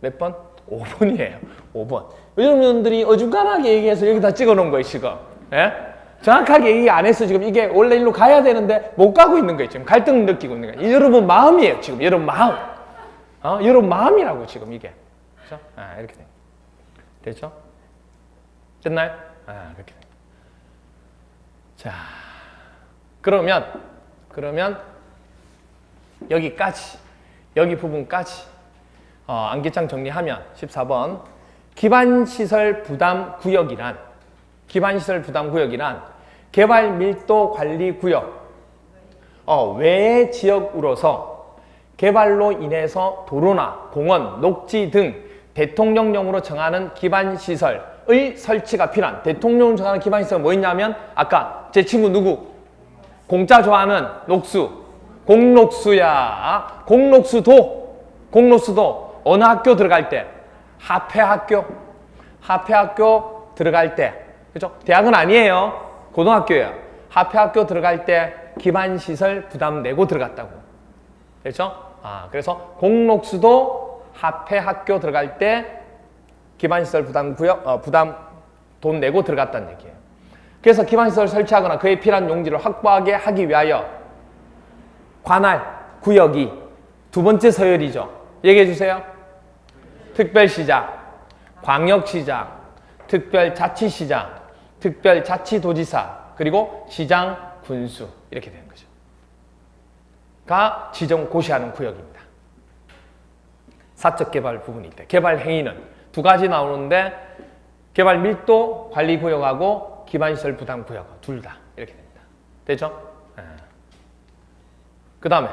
몇 번? 5번이에요. 5번. 여러분들이 어중간하게 얘기해서 여기다 찍어놓은 거예요, 지금. 예? 정확하게 얘기 안 해서 지금 이게 원래 일로 가야 되는데 못 가고 있는 거예요. 지금 갈등 느끼고 있는 거예요. 여러분 마음이에요, 지금. 여러분 마음. 여러분 마음이라고, 지금 이게. 그렇죠? 이렇게 돼요. 됐죠? 됐나요? 그렇게 돼요. 자, 그러면 여기까지, 여기 부분까지 암기장 정리하면 14번 기반시설 부담구역이란 개발 밀도 관리 구역 외의 지역으로서 개발로 인해서 도로나 공원, 녹지 등 대통령령으로 정하는 기반시설의 설치가 필요한, 대통령령으로 정하는 기반시설은 뭐 있냐면 아까 제 친구 누구? 공짜 좋아하는 녹수, 공록수야. 공록수도 어느 학교 들어갈 때? 합해학교 들어갈 때, 그죠? 대학은 아니에요. 고등학교예요. 합해학교 들어갈 때 기반시설 부담 내고 들어갔다고. 그렇죠? 그래서 공록수도 합해학교 들어갈 때 기반시설 부담 돈 내고 들어갔다는 얘기예요. 그래서 기반시설 설치하거나 그에 필요한 용지를 확보하게 하기 위하여 관할 구역이 두 번째 서열이죠. 얘기해 주세요. 특별시장, 광역시장, 특별자치시장, 특별자치도지사, 그리고 시장, 군수, 이렇게 되는 거죠. 가 지정 고시하는 구역입니다. 사적 개발 부분일 때 개발 행위는 두 가지 나오는데 개발 밀도 관리 구역하고 기반시설 부담 구역 둘 다 이렇게 됩니다. 됐죠? 그 다음에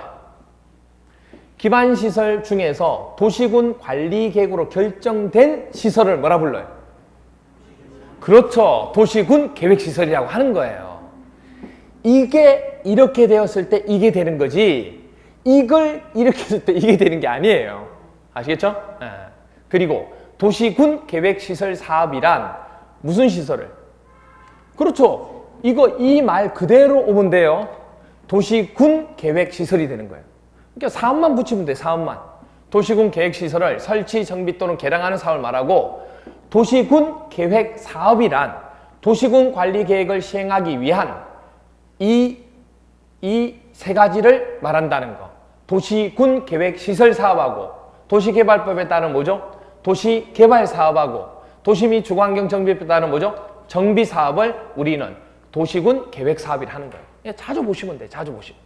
기반시설 중에서 도시군 관리계획으로 결정된 시설을 뭐라 불러요? 그렇죠. 도시군 계획시설이라고 하는 거예요. 이게 이렇게 되었을 때 이게 되는 거지, 이걸 이렇게 했을 때 이게 되는 게 아니에요. 아시겠죠? 그리고 도시군 계획시설 사업이란 무슨 시설을? 그렇죠. 이 말 그대로 오면 돼요. 도시군 계획시설이 되는 거예요. 그러니까 사업만 붙이면 돼, 사업만. 도시군 계획시설을 설치, 정비 또는 개량하는 사업을 말하고, 도시군 계획사업이란 도시군 관리 계획을 시행하기 위한 이 세 가지를 말한다는 거. 도시군 계획시설 사업하고, 도시개발법에 따른 뭐죠? 도시개발 사업하고, 도시 및 주거환경 정비법에 따른 뭐죠? 정비 사업을 우리는 도시군 계획 사업이라 하는 거예요. 그냥 자주 보시면 돼, 자주 보시면.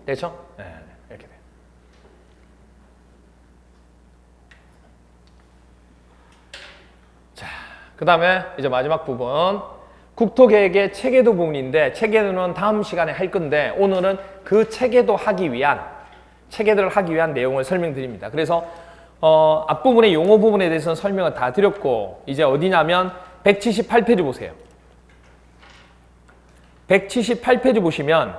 됐죠? 네, 이렇게 돼요. 자, 그 다음에 이제 마지막 부분. 국토계획의 체계도 부분인데, 체계도는 다음 시간에 할 건데, 오늘은 그 체계도를 하기 위한 내용을 설명드립니다. 그래서 앞부분의 용어 부분에 대해서는 설명을 다 드렸고, 이제 어디냐면 178페이지 보세요. 178페이지 보시면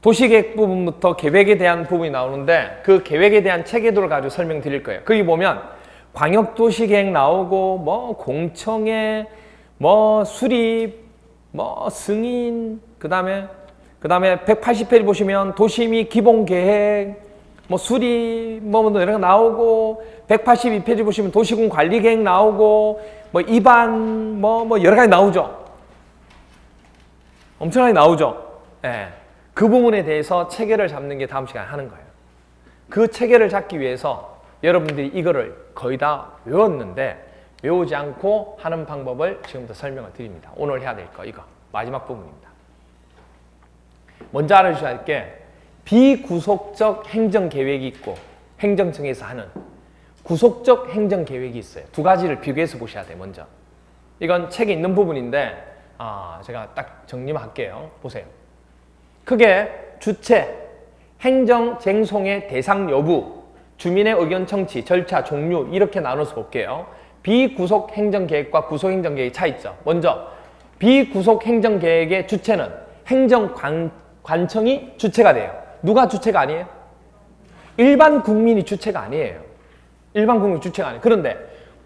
도시계획 부분부터 계획에 대한 부분이 나오는데, 그 계획에 대한 체계도를 가지고 설명드릴 거예요. 거기 보면 광역도시계획 나오고, 뭐 공청회, 뭐 수립, 뭐 승인, 그 다음에 180페이지 보시면 도시 및 기본계획, 뭐 수립, 뭐 이런 거 나오고, 182페이지 보시면 도시군 관리계획 나오고, 뭐 입안, 뭐 여러 가지 나오죠. 엄청나게 나오죠. 예. 그 부분에 대해서 체계를 잡는 게 다음 시간에 하는 거예요. 그 체계를 잡기 위해서 여러분들이 이거를 거의 다 외웠는데, 외우지 않고 하는 방법을 지금부터 설명을 드립니다. 오늘 해야 될 거 이거 마지막 부분입니다. 먼저 알아주셔야 할 게, 비구속적 행정계획이 있고 행정청에서 하는 구속적 행정계획이 있어요. 두 가지를 비교해서 보셔야 돼요. 먼저 이건 책에 있는 부분인데 제가 딱 정리만 할게요. 보세요. 크게 주체, 행정쟁송의 대상 여부, 주민의 의견 청취, 절차, 종류 이렇게 나눠서 볼게요. 비구속 행정계획과 구속 행정계획의 차이점. 먼저 비구속 행정계획의 주체는 행정관청이 주체가 돼요. 누가 주체가 아니에요? 일반 국민이 주체가 아니에요. 일반 국민이 주체가 아니에요. 그런데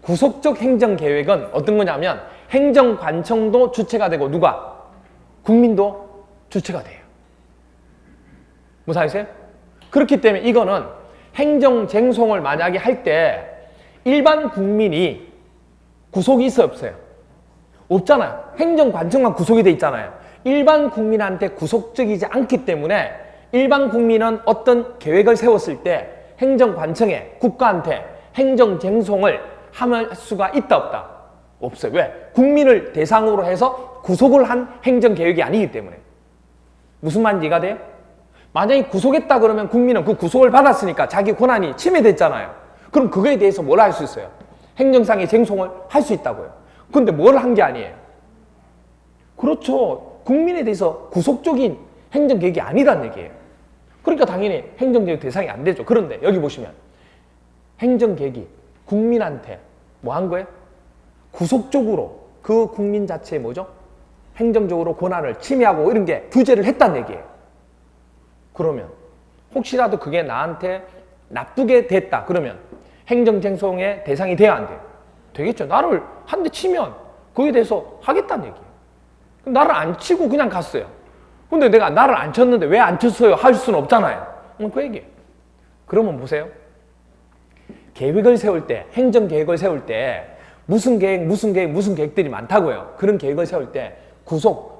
구속적 행정계획은 어떤 거냐면 행정관청도 주체가 되고, 누가? 국민도 주체가 돼요. 무슨 말이세요? 그렇기 때문에 이거는 행정쟁송을 만약에 할 때 일반 국민이 구속이 있어요, 없어요? 없잖아요. 행정관청만 구속이 돼 있잖아요. 일반 국민한테 구속적이지 않기 때문에 일반 국민은 어떤 계획을 세웠을 때 행정관청에, 국가한테 행정쟁송을 할 수가 있다, 없다? 없어요. 왜? 국민을 대상으로 해서 구속을 한 행정계획이 아니기 때문에. 무슨 말인지 이해가 돼요? 만약에 구속했다 그러면 국민은 그 구속을 받았으니까 자기 권한이 침해됐잖아요. 그럼 그거에 대해서 뭘 할 수 있어요? 행정상의 쟁송을 할 수 있다고요. 근데 뭘 한 게 아니에요. 그렇죠. 국민에 대해서 구속적인 행정계획이 아니란 얘기예요. 그러니까 당연히 행정계획 대상이 안 되죠. 그런데 여기 보시면 행정계획이 국민한테 뭐 한 거예요? 구속적으로 그 국민 자체에 뭐죠? 행정적으로 권한을 침해하고 이런 게 규제를 했다는 얘기예요. 그러면 혹시라도 그게 나한테 나쁘게 됐다 그러면 행정쟁송의 대상이 돼야 안 돼요? 되겠죠. 나를 한 대 치면 거기에 대해서 하겠다는 얘기예요. 나를 안 치고 그냥 갔어요. 근데 내가 나를 안 쳤는데 왜 안 쳤어요? 할 수는 없잖아요. 그 얘기예요. 그러면 보세요. 계획을 세울 때, 행정계획을 세울 때 무슨 계획들이 많다고요. 그런 계획을 세울 때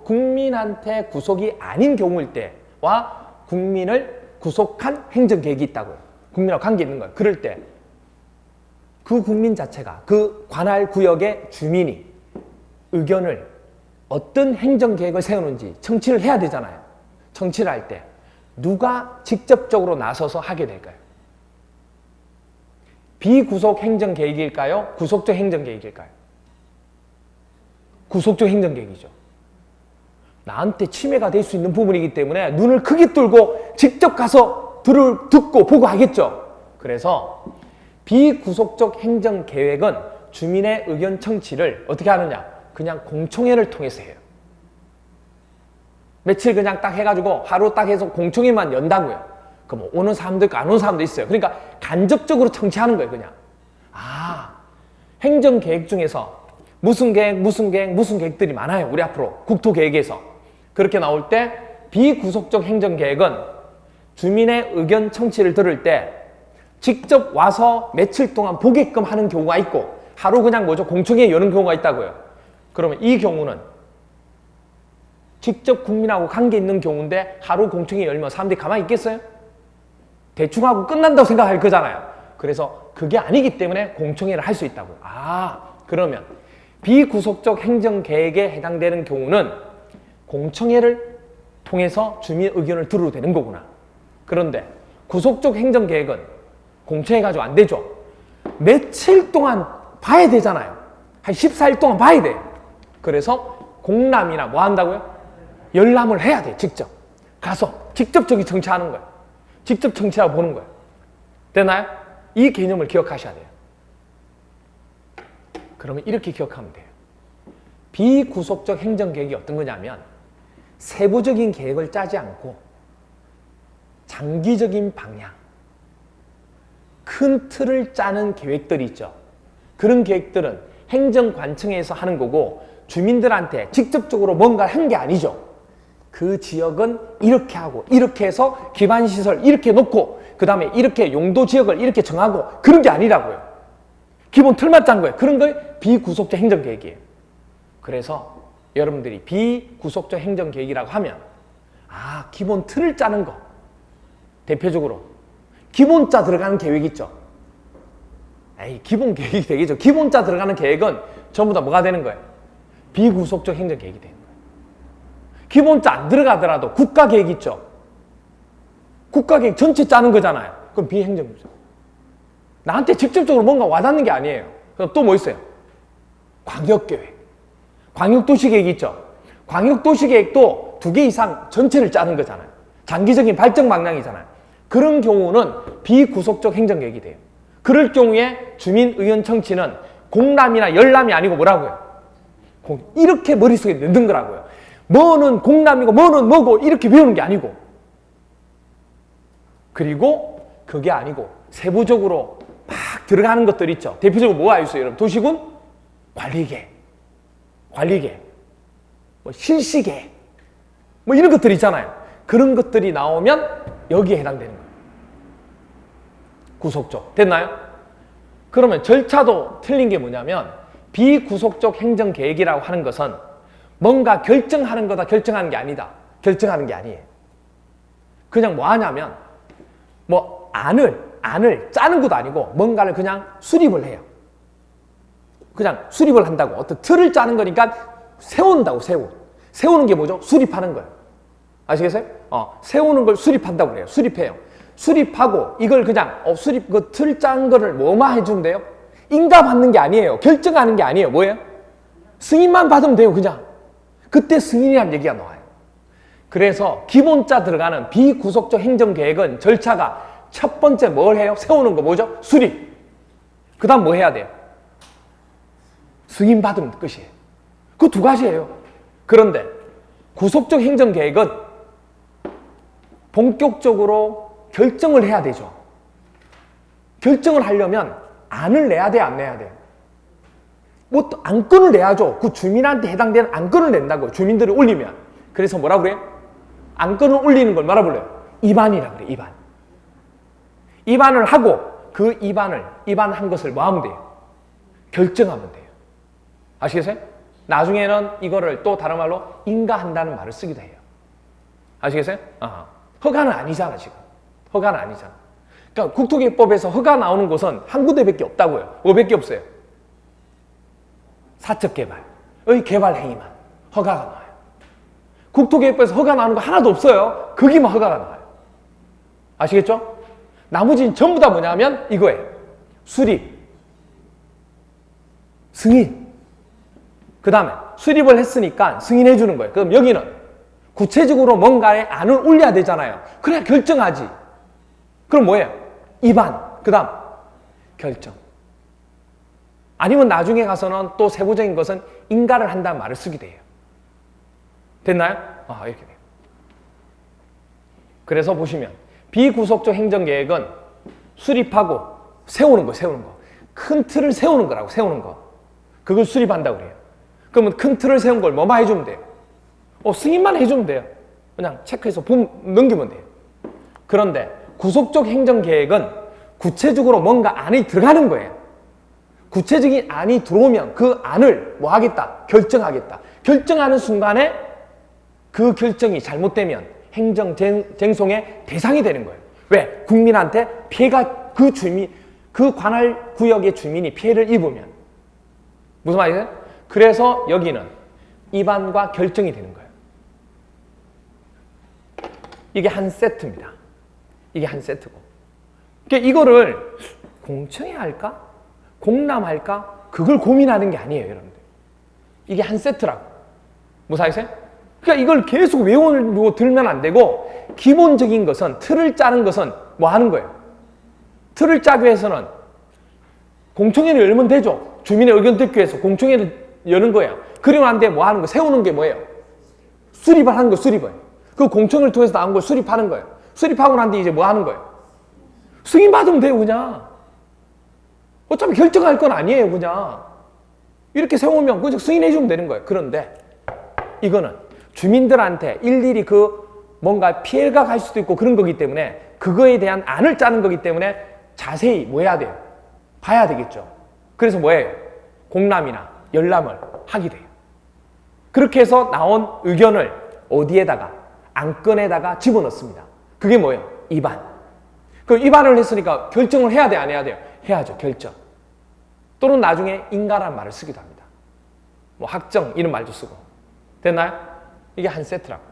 국민한테 구속이 아닌 경우일 때와 국민을 구속한 행정계획이 있다고요. 국민하고 관계 있는 거예요. 그럴 때 그 국민 자체가, 그 관할 구역의 주민이 의견을 어떤 행정계획을 세우는지 청취를 해야 되잖아요. 청취를 할 때 누가 직접적으로 나서서 하게 될까요? 비구속 행정계획일까요? 구속적 행정계획일까요? 구속적 행정계획이죠. 나한테 침해가 될 수 있는 부분이기 때문에 눈을 크게 뚫고 직접 가서 듣고 보고 하겠죠. 그래서 비구속적 행정계획은 주민의 의견 청취를 어떻게 하느냐? 그냥 공청회를 통해서 해요. 며칠 그냥 딱 해가지고 하루 딱 해서 공청회만 연다고요. 그럼 오는 사람도 있고 안 오는 사람도 있어요. 그러니까 간접적으로 청취하는 거예요, 그냥. 행정계획 중에서 무슨 계획들이 많아요. 우리 앞으로 국토계획에서 그렇게 나올 때 비구속적 행정계획은 주민의 의견 청취를 들을 때 직접 와서 며칠 동안 보게끔 하는 경우가 있고 하루 그냥 공청회 여는 경우가 있다고요. 그러면 이 경우는 직접 국민하고 관계 있는 경우인데 하루 공청회 열면 사람들이 가만히 있겠어요? 대충 하고 끝난다고 생각할 거잖아요. 그래서 그게 아니기 때문에 공청회를 할 수 있다고. 그러면 비구속적 행정계획에 해당되는 경우는 공청회를 통해서 주민 의견을 들어도 되는 거구나. 그런데 구속적 행정계획은 공청회 가지고 안 되죠. 며칠 동안 봐야 되잖아요. 한 14일 동안 봐야 돼요. 그래서 공람이나 뭐 한다고요? 열람을 해야 돼. 직접 가서 직접 저기 청취하는 거예요. 직접 청취하고 보는 거예요. 되나요? 이 개념을 기억하셔야 돼요. 그러면 이렇게 기억하면 돼요. 비구속적 행정계획이 어떤 거냐면 세부적인 계획을 짜지 않고 장기적인 방향, 큰 틀을 짜는 계획들이 있죠. 그런 계획들은 행정관청에서 하는 거고 주민들한테 직접적으로 뭔가를 한 게 아니죠. 그 지역은 이렇게 하고 이렇게 해서 기반시설 이렇게 놓고 그 다음에 이렇게 용도지역을 이렇게 정하고 그런 게 아니라고요. 기본 틀만 짠 거예요. 그런 걸 비구속적 행정계획이에요. 그래서 여러분들이 비구속적 행정계획이라고 하면 기본 틀을 짜는 거. 대표적으로 기본자 들어가는 계획 있죠. 기본 계획이 되겠죠. 기본자 들어가는 계획은 전부 다 뭐가 되는 거예요? 비구속적 행정계획이 되는 거예요. 기본자 안 들어가더라도 국가계획 있죠. 국가계획 전체 짜는 거잖아요. 그럼 비행정입니다. 나한테 직접적으로 뭔가 와닿는 게 아니에요. 그럼 또 뭐 있어요? 광역계획. 광역도시계획 있죠. 광역도시계획도 2개 이상 전체를 짜는 거잖아요. 장기적인 발전 방향이잖아요. 그런 경우는 비구속적 행정계획이 돼요. 그럴 경우에 주민의견 청취는 공람이나 열람이 아니고 뭐라고요? 이렇게 머릿속에 넣는 거라고요. 뭐는 공람이고 뭐는 뭐고 이렇게 배우는 게 아니고, 그리고 그게 아니고 세부적으로 막 들어가는 것들 있죠. 대표적으로 뭐가 있어요, 여러분? 도시군 관리계, 뭐 실시계, 뭐 이런 것들 있잖아요. 그런 것들이 나오면 여기에 해당되는 거예요. 구속적. 됐나요? 그러면 절차도 틀린 게 뭐냐면 비구속적 행정계획이라고 하는 것은 뭔가 결정하는 거다, 결정하는 게 아니다. 결정하는 게 아니에요. 그냥 뭐 하냐면 뭐 안을 짜는 것도 아니고 뭔가를 그냥 수립을 해요. 그냥 수립을 한다고. 어떤 틀을 짜는 거니까 세운다고. 세우는 게 뭐죠? 수립하는 거예요. 아시겠어요? 세우는 걸 수립한다고 그래요. 수립해요. 수립하고 이걸 그냥 그 틀 짠 거를 뭐만 해주면 돼요? 인가받는 게 아니에요. 결정하는 게 아니에요. 뭐예요? 승인만 받으면 돼요. 그냥. 그때 승인이라는 얘기가 나와요. 그래서 기본자 들어가는 비구속적 행정계획은 절차가 첫 번째 뭘 해요? 세우는 거 뭐죠? 수립. 그 다음 뭐 해야 돼요? 승인 받으면 끝이에요. 그 2가지예요. 그런데 구속적 행정계획은 본격적으로 결정을 해야 되죠. 결정을 하려면 안을 내야 돼요, 안 내야 돼요? 뭐 또 안건을 내야죠. 그 주민한테 해당되는 안건을 낸다고요. 주민들이 올리면. 그래서 뭐라 그래요? 안건을 올리는 걸 뭐라 불러요? 입안이라고 그래요. 입안. 입안을 하고 그 입안한 것을 뭐 하면 돼요? 결정하면 돼요. 아시겠어요? 나중에는 이거를 또 다른 말로 인가한다는 말을 쓰기도 해요. 아시겠어요? 허가는 아니잖아, 지금. 허가는 아니잖아. 그러니까 국토기획법에서 허가 나오는 곳은 한 군데밖에 없다고요. 뭐밖에 없어요? 사적개발의 개발행위만 허가가 나와요. 국토기획법에서 허가 나오는 거 하나도 없어요. 거기만 허가가 나와요. 아시겠죠? 나머지는 전부 다 뭐냐면 이거예요. 수립, 승인. 그 다음에 수립을 했으니까 승인해 주는 거예요. 그럼 여기는 구체적으로 뭔가에 안을 올려야 되잖아요. 그래야 결정하지. 그럼 뭐예요? 입안. 그 다음 결정. 아니면 나중에 가서는 또 세부적인 것은 인가를 한다는 말을 쓰기도 해요. 됐나요? 이렇게 돼요. 그래서 보시면 비구속적 행정계획은 수립하고 세우는 거. 큰 틀을 세우는 거라고, 세우는 거. 그걸 수립한다고 그래요. 그러면 큰 틀을 세운 걸 뭐만 해주면 돼요? 승인만 해주면 돼요. 그냥 체크해서 넘기면 돼요. 그런데 구속적 행정계획은 구체적으로 뭔가 안이 들어가는 거예요. 구체적인 안이 들어오면 그 안을 뭐 하겠다? 결정하겠다. 결정하는 순간에 그 결정이 잘못되면 행정쟁송의 대상이 되는 거예요. 왜? 국민한테 피해가 그 관할 구역의 주민이 피해를 입으면. 무슨 말이에요? 그래서 여기는 입안과 결정이 되는 거예요. 이게 한 세트입니다. 이게 한 세트고. 그러니까 이거를 공청회 할까? 공람할까? 그걸 고민하는 게 아니에요, 여러분들. 이게 한 세트라고. 무슨 말이세요? 그러니까 이걸 계속 외우고 들면 안 되고, 기본적인 것은, 틀을 짜는 것은 뭐 하는 거예요? 틀을 짜기 위해서는 공청회를 열면 되죠. 주민의 의견 듣기 위해서 공청회를 여는 거예요. 그리고 난 뒤에 뭐 하는 거? 세우는 게 뭐예요? 수립을 하는 거, 수립을. 그 공청회를 통해서 나온 걸 수립하는 거예요. 수립하고 난 뒤에 이제 뭐 하는 거예요? 승인받으면 돼요, 그냥. 어차피 결정할 건 아니에요, 그냥. 이렇게 세우면 그냥 승인해주면 되는 거예요. 그런데 이거는 주민들한테 일일이 뭔가 피해가 갈 수도 있고 그런 거기 때문에 그거에 대한 안을 짜는 거기 때문에 자세히 뭐 해야 돼요? 봐야 되겠죠. 그래서 뭐예요? 공람이나 열람을 하게 돼요. 그렇게 해서 나온 의견을 어디에다가? 안건에다가 집어넣습니다. 그게 뭐예요? 입안. 그럼 입안을 했으니까 결정을 해야 돼, 안 해야 돼요? 해야죠, 결정. 또는 나중에 인가라는 말을 쓰기도 합니다. 뭐 확정 이런 말도 쓰고. 됐나요? 이게 한 세트라고.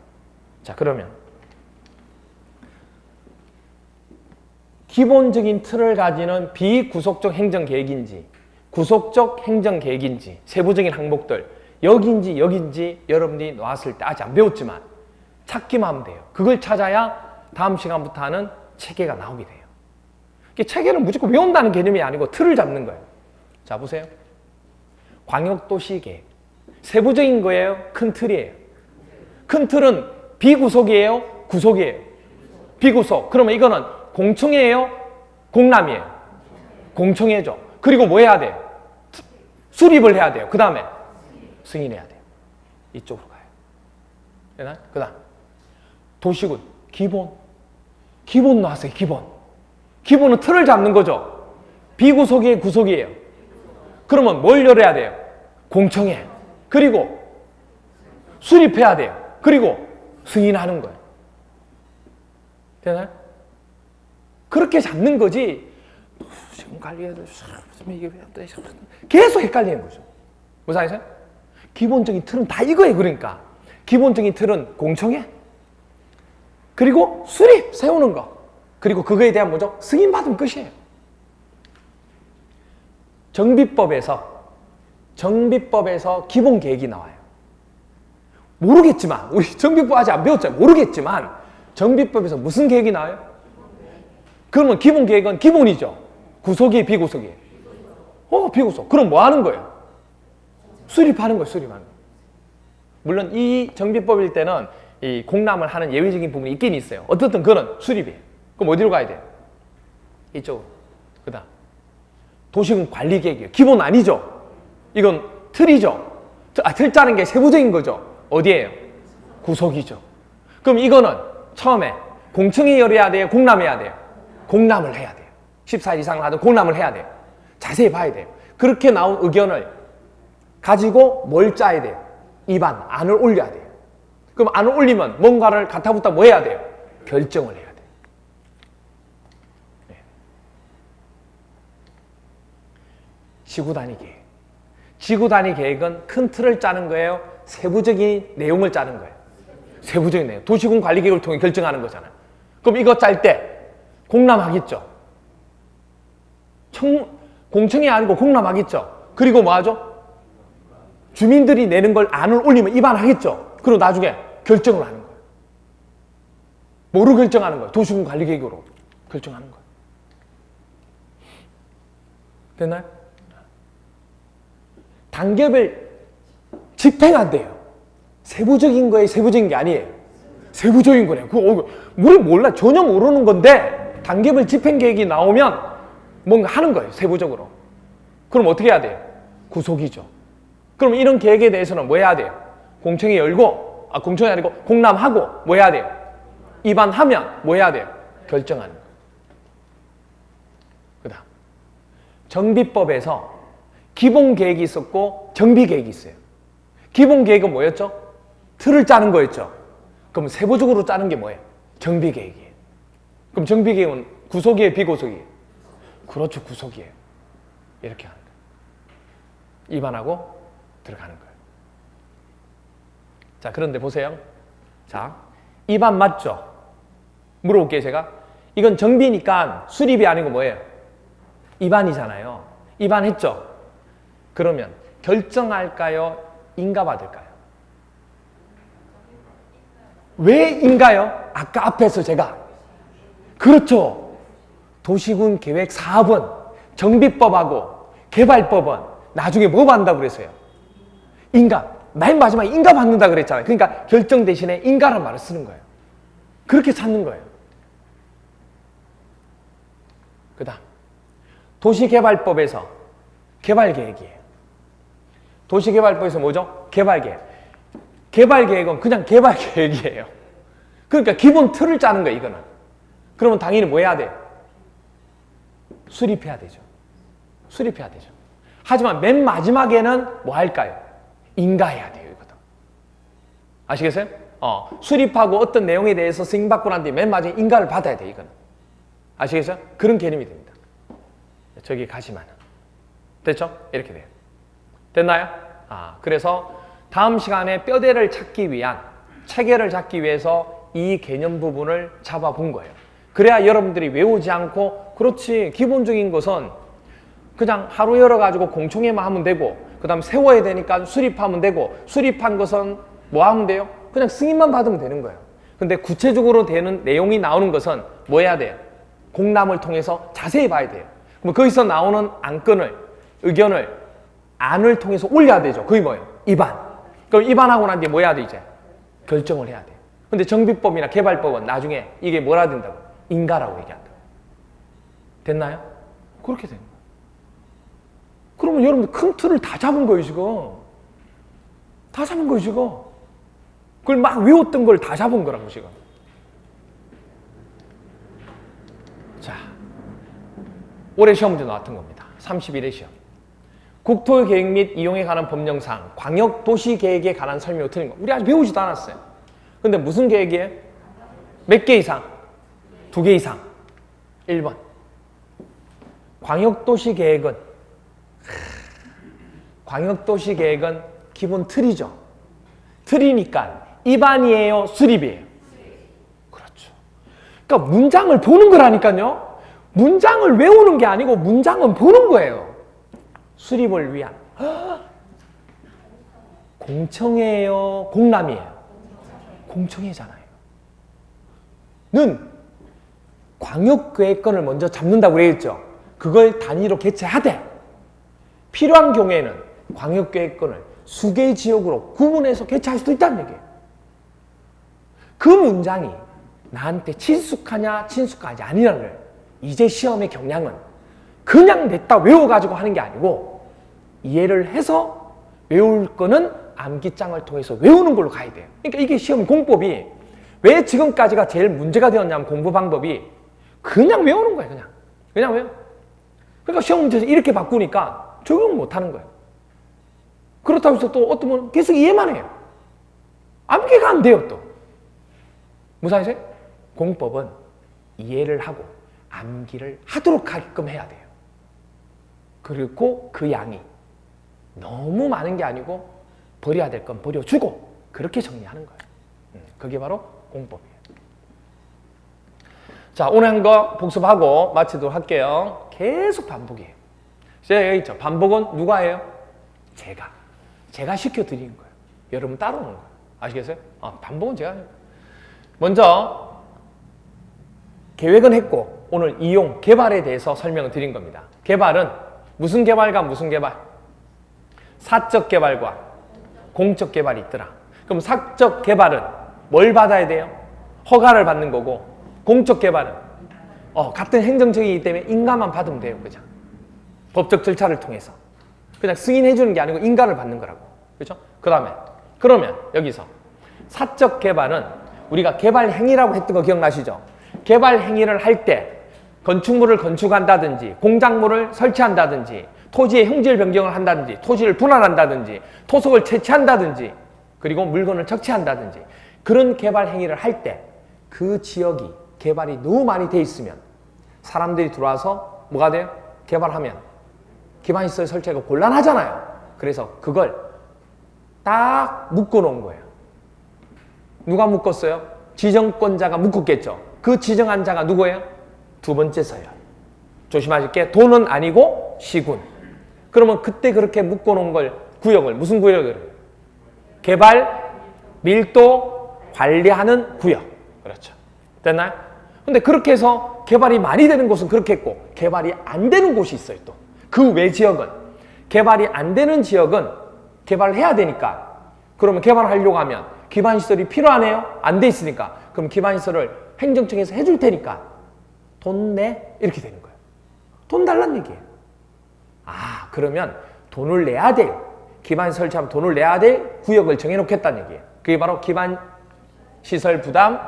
자, 그러면 기본적인 틀을 가지는 비구속적 행정계획인지 구속적 행정계획인지 세부적인 항목들 여기인지 여러분들이 나왔을 때 아직 안 배웠지만 찾기만 하면 돼요. 그걸 찾아야 다음 시간부터 하는 체계가 나오게 돼요. 체계는 무조건 외운다는 개념이 아니고 틀을 잡는 거예요. 자, 보세요. 광역도시계획. 세부적인 거예요? 큰 틀이에요? 큰 틀은 비구속이에요? 구속이에요? 비구속. 그러면 이거는 공청회예요? 공람이에요? 공청회죠. 그리고 뭐 해야 돼요? 수립을 해야 돼요. 그 다음에 승인해야 돼요. 이쪽으로 가요. 되나요? 그 다음 도시군. 기본 나왔어요. 기본은 틀을 잡는 거죠. 비구속이에요? 구속이에요? 그러면 뭘 열어야 돼요? 공청회. 그리고 수립해야 돼요. 그리고 승인하는 거예요. 되나요? 그렇게 잡는 거지. 지금 관리해야 돼. 계속 헷갈리는 거죠. 무슨 말이세요? 기본적인 틀은 다 이거예요. 그러니까 기본적인 틀은 공청회. 그리고 수립 세우는 거. 그리고 그거에 대한 뭐죠? 승인받으면 끝이에요. 정비법에서 기본 계획이 나와요. 모르겠지만 우리 정비법 아직 안 배웠잖아요. 모르겠지만 정비법에서 무슨 계획이 나와요? 그러면 기본 계획은 기본이죠. 구속이 비구속이에요. 비구속. 그럼 뭐 하는 거예요? 수립하는 거예요. 수립하는 거. 물론 이 정비법일 때는 이 공람을 하는 예외적인 부분이 있긴 있어요. 어떻든 그거는 수립이에요. 그럼 어디로 가야 돼요? 이쪽으로. 그 다음 도시군 관리계획이에요. 기본 아니죠. 이건 틀이죠. 틀 짜는 게 세부적인 거죠. 어디예요? 구속이죠. 그럼 이거는 처음에 공청회 열어야 돼요? 공람해야 돼요? 공람을 해야 돼요. 14일 이상을 하든 공람을 해야 돼요. 자세히 봐야 돼요. 그렇게 나온 의견을 가지고 뭘 짜야 돼요? 입안, 안을 올려야 돼요. 그럼 안을 올리면 뭔가를 갖다붙다 뭐 해야 돼요? 결정을 해야 돼요. 네. 지구단위 계획. 지구단위 계획은 큰 틀을 짜는 거예요? 세부적인 내용을 짜는 거예요? 세부적인 내용. 도시군 관리계획을 통해 결정하는 거잖아요. 그럼 이거 짤 때 공람하겠죠? 공청회 아니고 공람하겠죠? 그리고 뭐 하죠? 주민들이 내는 걸 안을 올리면 입안하겠죠? 그리고 나중에 결정을 하는 거예요. 뭐로 결정하는 거예요? 도시군 관리계획으로 결정하는 거예요. 됐나요? 단계별 집행한대요. 세부적인 거에 세부적인 게 아니에요. 세부적인 거네요. 우리 몰라. 전혀 모르는 건데 단계별 집행 계획이 나오면 뭔가 하는 거예요. 세부적으로. 그럼 어떻게 해야 돼요? 구속이죠. 그럼 이런 계획에 대해서는 뭐 해야 돼요? 공청회 열고 공청회 아니고 공람하고 뭐 해야 돼요? 입안하면 뭐 해야 돼요? 결정하는 거. 그 다음 정비법에서 기본계획이 있었고 정비계획이 있어요. 기본계획은 뭐였죠? 틀을 짜는 거였죠. 그럼 세부적으로 짜는 게 뭐예요? 정비계획이에요. 그럼 정비계획은 구속이에요? 비구속이에요? 그렇죠, 구속이에요. 이렇게 하는 거예요. 입안하고 들어가는 거예요. 자, 그런데 보세요. 자, 입안 맞죠? 물어볼게요, 제가. 이건 정비니까 수립이 아니고 뭐예요? 입안이잖아요. 입안했죠? 그러면 결정할까요? 인가받을까요? 왜 인가요? 아까 앞에서 제가 그렇죠. 도시군 계획 사업은 정비법하고 개발법은 나중에 뭐 받는다고 그랬어요? 인가. 맨 마지막에 인가 받는다 그랬잖아요. 그러니까 결정 대신에 인가라는 말을 쓰는 거예요. 그렇게 찾는 거예요. 그 다음 도시개발법에서 개발계획이에요. 도시개발법에서 뭐죠? 개발계획. 개발계획은 그냥 개발계획이에요. 그러니까 기본 틀을 짜는 거예요, 이거는. 그러면 당연히 뭐 해야 돼요? 수립해야 되죠. 수립해야 되죠. 하지만 맨 마지막에는 뭐 할까요? 인가해야 돼요, 이거도. 아시겠어요? 수립하고 어떤 내용에 대해서 승인받고 난 뒤에 맨 마지막에 인가를 받아야 돼요, 이거는. 아시겠어요? 그런 개념이 됩니다. 저기 가시면은. 됐죠? 이렇게 돼요. 됐나요? 그래서 다음 시간에 뼈대를 찾기 위한, 체계를 찾기 위해서 이 개념 부분을 잡아본 거예요. 그래야 여러분들이 외우지 않고, 그렇지, 기본적인 것은 그냥 하루 열어가지고 공청회만 하면 되고, 그 다음 세워야 되니까 수립하면 되고, 수립한 것은 뭐 하면 돼요? 그냥 승인만 받으면 되는 거예요. 근데 구체적으로 되는 내용이 나오는 것은 뭐 해야 돼요? 공람을 통해서 자세히 봐야 돼요. 그럼 거기서 나오는 안건을, 의견을, 안을 통해서 올려야 되죠. 그게 뭐예요? 입안. 그럼 입안하고 난 뒤에 뭐 해야 돼, 이제? 결정을 해야 돼. 근데 정비법이나 개발법은 나중에 이게 뭐라 된다고? 인가라고 얘기한다. 됐나요? 그렇게 되는 거예요. 그러면 여러분들 큰 틀을 다 잡은 거예요, 지금. 다 잡은 거예요, 지금. 그걸 막 외웠던 걸 다 잡은 거라고, 지금. 자, 올해 시험 문제 나왔던 겁니다. 31회 시험. 국토계획 및 이용에 관한 법령상 광역도시계획에 관한 설명을 드린 거. 우리 아직 배우지도 않았어요. 근데 무슨 계획이에요? 몇 개 이상? 2개 이상. 1번. 광역도시계획은 기본 틀이죠. 틀이니까 입안이에요? 수립이에요? 그렇죠. 그러니까 문장을 보는 거라니까요. 문장을 외우는 게 아니고 문장은 보는 거예요. 수립을 위한. 공청회예요? 공람이에요? 공청회잖아요. 는 광역계획권을 먼저 잡는다고 그랬죠. 그걸 단위로 개최하되 필요한 경우에는 광역계획권을 수개 지역으로 구분해서 개최할 수도 있다는 얘기예요. 그 문장이 나한테 친숙하냐 친숙하지 아니냐를 이제 시험의 경향은 그냥 냈다 외워가지고 하는 게 아니고 이해를 해서 외울 거는 암기장을 통해서 외우는 걸로 가야 돼요. 그러니까 이게 시험 공법이 왜 지금까지가 제일 문제가 되었냐면 공부 방법이 그냥 외우는 거예요. 그냥 외워. 그러니까 시험 문제에서 이렇게 바꾸니까 적용 못 하는 거예요. 그렇다고 해서 또 어떤 분은 계속 이해만 해요. 암기가 안 돼요, 또. 무슨 말이세요? 공법은 이해를 하고 암기를 하도록 하게끔 해야 돼요. 그리고 그 양이 너무 많은 게 아니고 버려야 될 건 버려주고 그렇게 정리하는 거예요. 그게 바로 공법이에요. 자, 오늘 한 거 복습하고 마치도록 할게요. 계속 반복이에요. 제가 여기 있죠. 반복은 누가 해요? 제가 시켜드리는 거예요. 여러분 따라오는 거예요. 아시겠어요? 반복은 제가 해요. 먼저 계획은 했고 오늘 이용, 개발에 대해서 설명을 드린 겁니다. 개발은 무슨 개발과 무슨 개발? 사적 개발과 공적 개발이 있더라. 그럼 사적 개발은 뭘 받아야 돼요? 허가를 받는 거고 공적 개발은 같은 행정적이기 때문에 인가만 받으면 돼요. 그죠? 법적 절차를 통해서. 그냥 승인해 주는 게 아니고 인가를 받는 거라고. 그렇죠? 그다음에 그러면 여기서 사적 개발은 우리가 개발 행위라고 했던 거 기억나시죠? 개발 행위를 할 때 건축물을 건축한다든지 공작물을 설치한다든지 토지의 형질 변경을 한다든지 토지를 분할한다든지 토속을 채취한다든지 그리고 물건을 적치한다든지 그런 개발 행위를 할 때 그 지역이 개발이 너무 많이 돼 있으면 사람들이 들어와서 뭐가 돼요? 개발하면 기반시설 설치하기가 곤란하잖아요. 그래서 그걸 딱 묶어놓은 거예요. 누가 묶었어요? 지정권자가 묶었겠죠. 그 지정한 자가 누구예요? 두 번째 서열. 조심하실 게 돈은 아니고 시군. 그러면 그때 그렇게 묶어놓은 걸 구역을 무슨 구역을? 개발 밀도 관리하는 구역. 그렇죠. 됐나요? 근데 그렇게 해서 개발이 많이 되는 곳은 그렇게 했고 개발이 안 되는 곳이 있어요. 또 그 외 지역은 개발이 안 되는 지역은 개발을 해야 되니까 그러면 개발하려고 하면 기반시설이 필요하네요? 안 돼 있으니까 그럼 기반시설을 행정청에서 해줄 테니까 돈 내? 이렇게 되는 거예요. 돈 달란 얘기예요. 아 그러면 돈을 내야 될 기반시설 설치하면 돈을 내야 될 구역을 정해놓겠다는 얘기예요. 그게 바로 기반시설 부담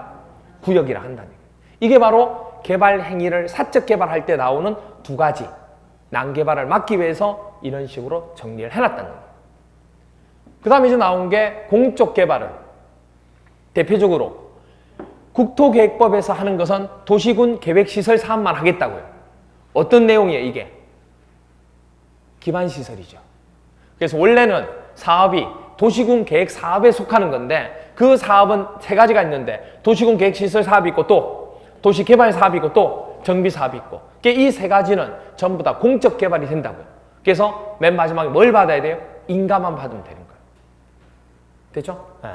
구역이라 한다는 얘기예요. 이게 바로 개발 행위를 사적 개발할 때 나오는 두 가지 난개발을 막기 위해서 이런 식으로 정리를 해놨다는 거예요. 그 다음에 이제 나온 게 공적 개발은 대표적으로 국토계획법에서 하는 것은 도시군 계획시설 사업만 하겠다고요. 어떤 내용이에요 이게? 기반시설이죠. 그래서 원래는 사업이 도시군 계획 사업에 속하는 건데 그 사업은 세 가지가 있는데 도시군 계획시설 사업이 있고 또 도시개발 사업이 있고 또 정비 사업이 있고 이 세 가지는 전부 다 공적 개발이 된다고요. 그래서 맨 마지막에 뭘 받아야 돼요? 인가만 받으면 되는 거예요. 됐죠? 네,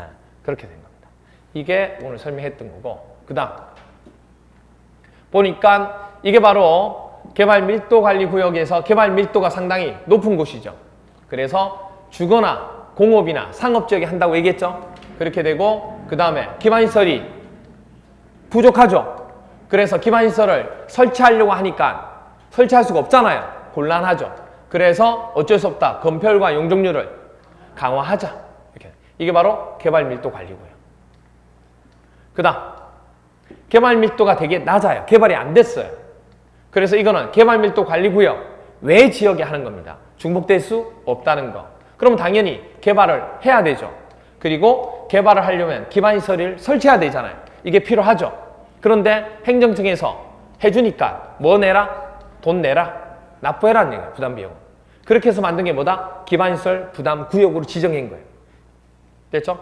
그렇게 된 겁니다. 이게 오늘 설명했던 거고 그 다음 보니까 이게 바로 개발 밀도 관리 구역에서 개발 밀도가 상당히 높은 곳이죠. 그래서 주거나 공업이나 상업 지역에 한다고 얘기했죠. 그렇게 되고 그 다음에 기반시설이 부족하죠. 그래서 기반시설을 설치하려고 하니까 설치할 수가 없잖아요. 곤란하죠. 그래서 어쩔 수 없다. 건폐율과 용적률을 강화하자. 이렇게. 이게 바로 개발 밀도 관리고요. 그 다음 개발 밀도가 되게 낮아요. 개발이 안 됐어요. 그래서 이거는 개발 밀도 관리 구역 외 지역에 하는 겁니다. 중복될 수 없다는 거. 그럼 당연히 개발을 해야 되죠. 그리고 개발을 하려면 기반시설을 설치해야 되잖아요. 이게 필요하죠. 그런데 행정청에서 해주니까 뭐 내라? 돈 내라. 납부해라는 얘기예요. 부담비용. 그렇게 해서 만든 게 뭐다? 기반시설 부담구역으로 지정한 거예요. 됐죠?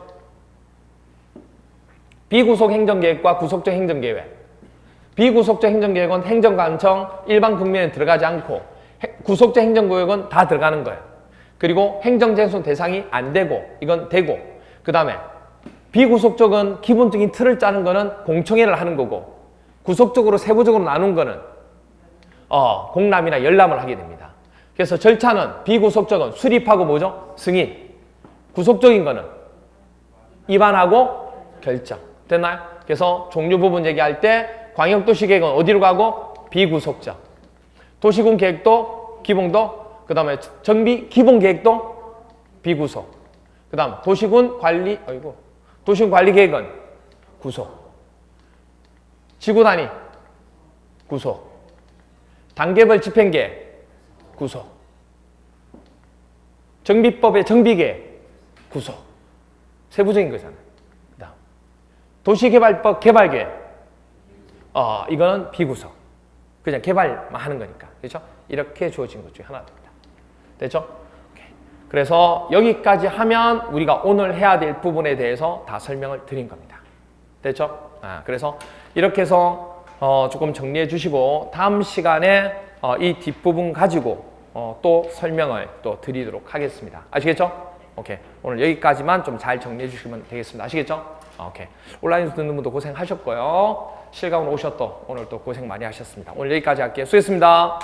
비구속 행정계획과 구속적 행정계획. 비구속적 행정계획은 행정관청 일반 국민에 들어가지 않고 구속적 행정구역은 다 들어가는 거예요. 그리고 행정쟁송 대상이 안 되고 이건 되고 그 다음에 비구속적은 기본적인 틀을 짜는 거는 공청회를 하는 거고 구속적으로 세부적으로 나눈 거는 공람이나 열람을 하게 됩니다. 그래서 절차는 비구속적은 수립하고 뭐죠? 승인. 구속적인 거는 입안하고 결정. 됐나요? 그래서 종류 부분 얘기할 때 광역도시계획은 어디로 가고? 비구속적. 도시군 계획도 기본도 그 다음에 정비 기본 계획도 비구속. 그 다음 도시군 관리 도시군 관리 계획은 구속. 지구단위 구속. 단계별 집행계획 구속. 정비법의 정비계획 구속. 세부적인 거잖아요. 그 다음 도시개발법 개발계획 이거는 비구속. 그냥 개발만 하는 거니까. 그렇죠? 이렇게 주어진 것 중에 하나입니다. 됐죠? 오케이. 그래서 여기까지 하면 우리가 오늘 해야 될 부분에 대해서 다 설명을 드린 겁니다. 됐죠? 그래서 이렇게 해서 조금 정리해 주시고 다음 시간에 이 뒷부분 가지고 또 설명을 또 드리도록 하겠습니다. 아시겠죠? 오케이. 오늘 여기까지만 좀 잘 정리해 주시면 되겠습니다. 아시겠죠? 오케이. 온라인에서 듣는 분도 고생하셨고요. 실감으로 오셨던 오늘 또 고생 많이 하셨습니다. 오늘 여기까지 할게요. 수고했습니다.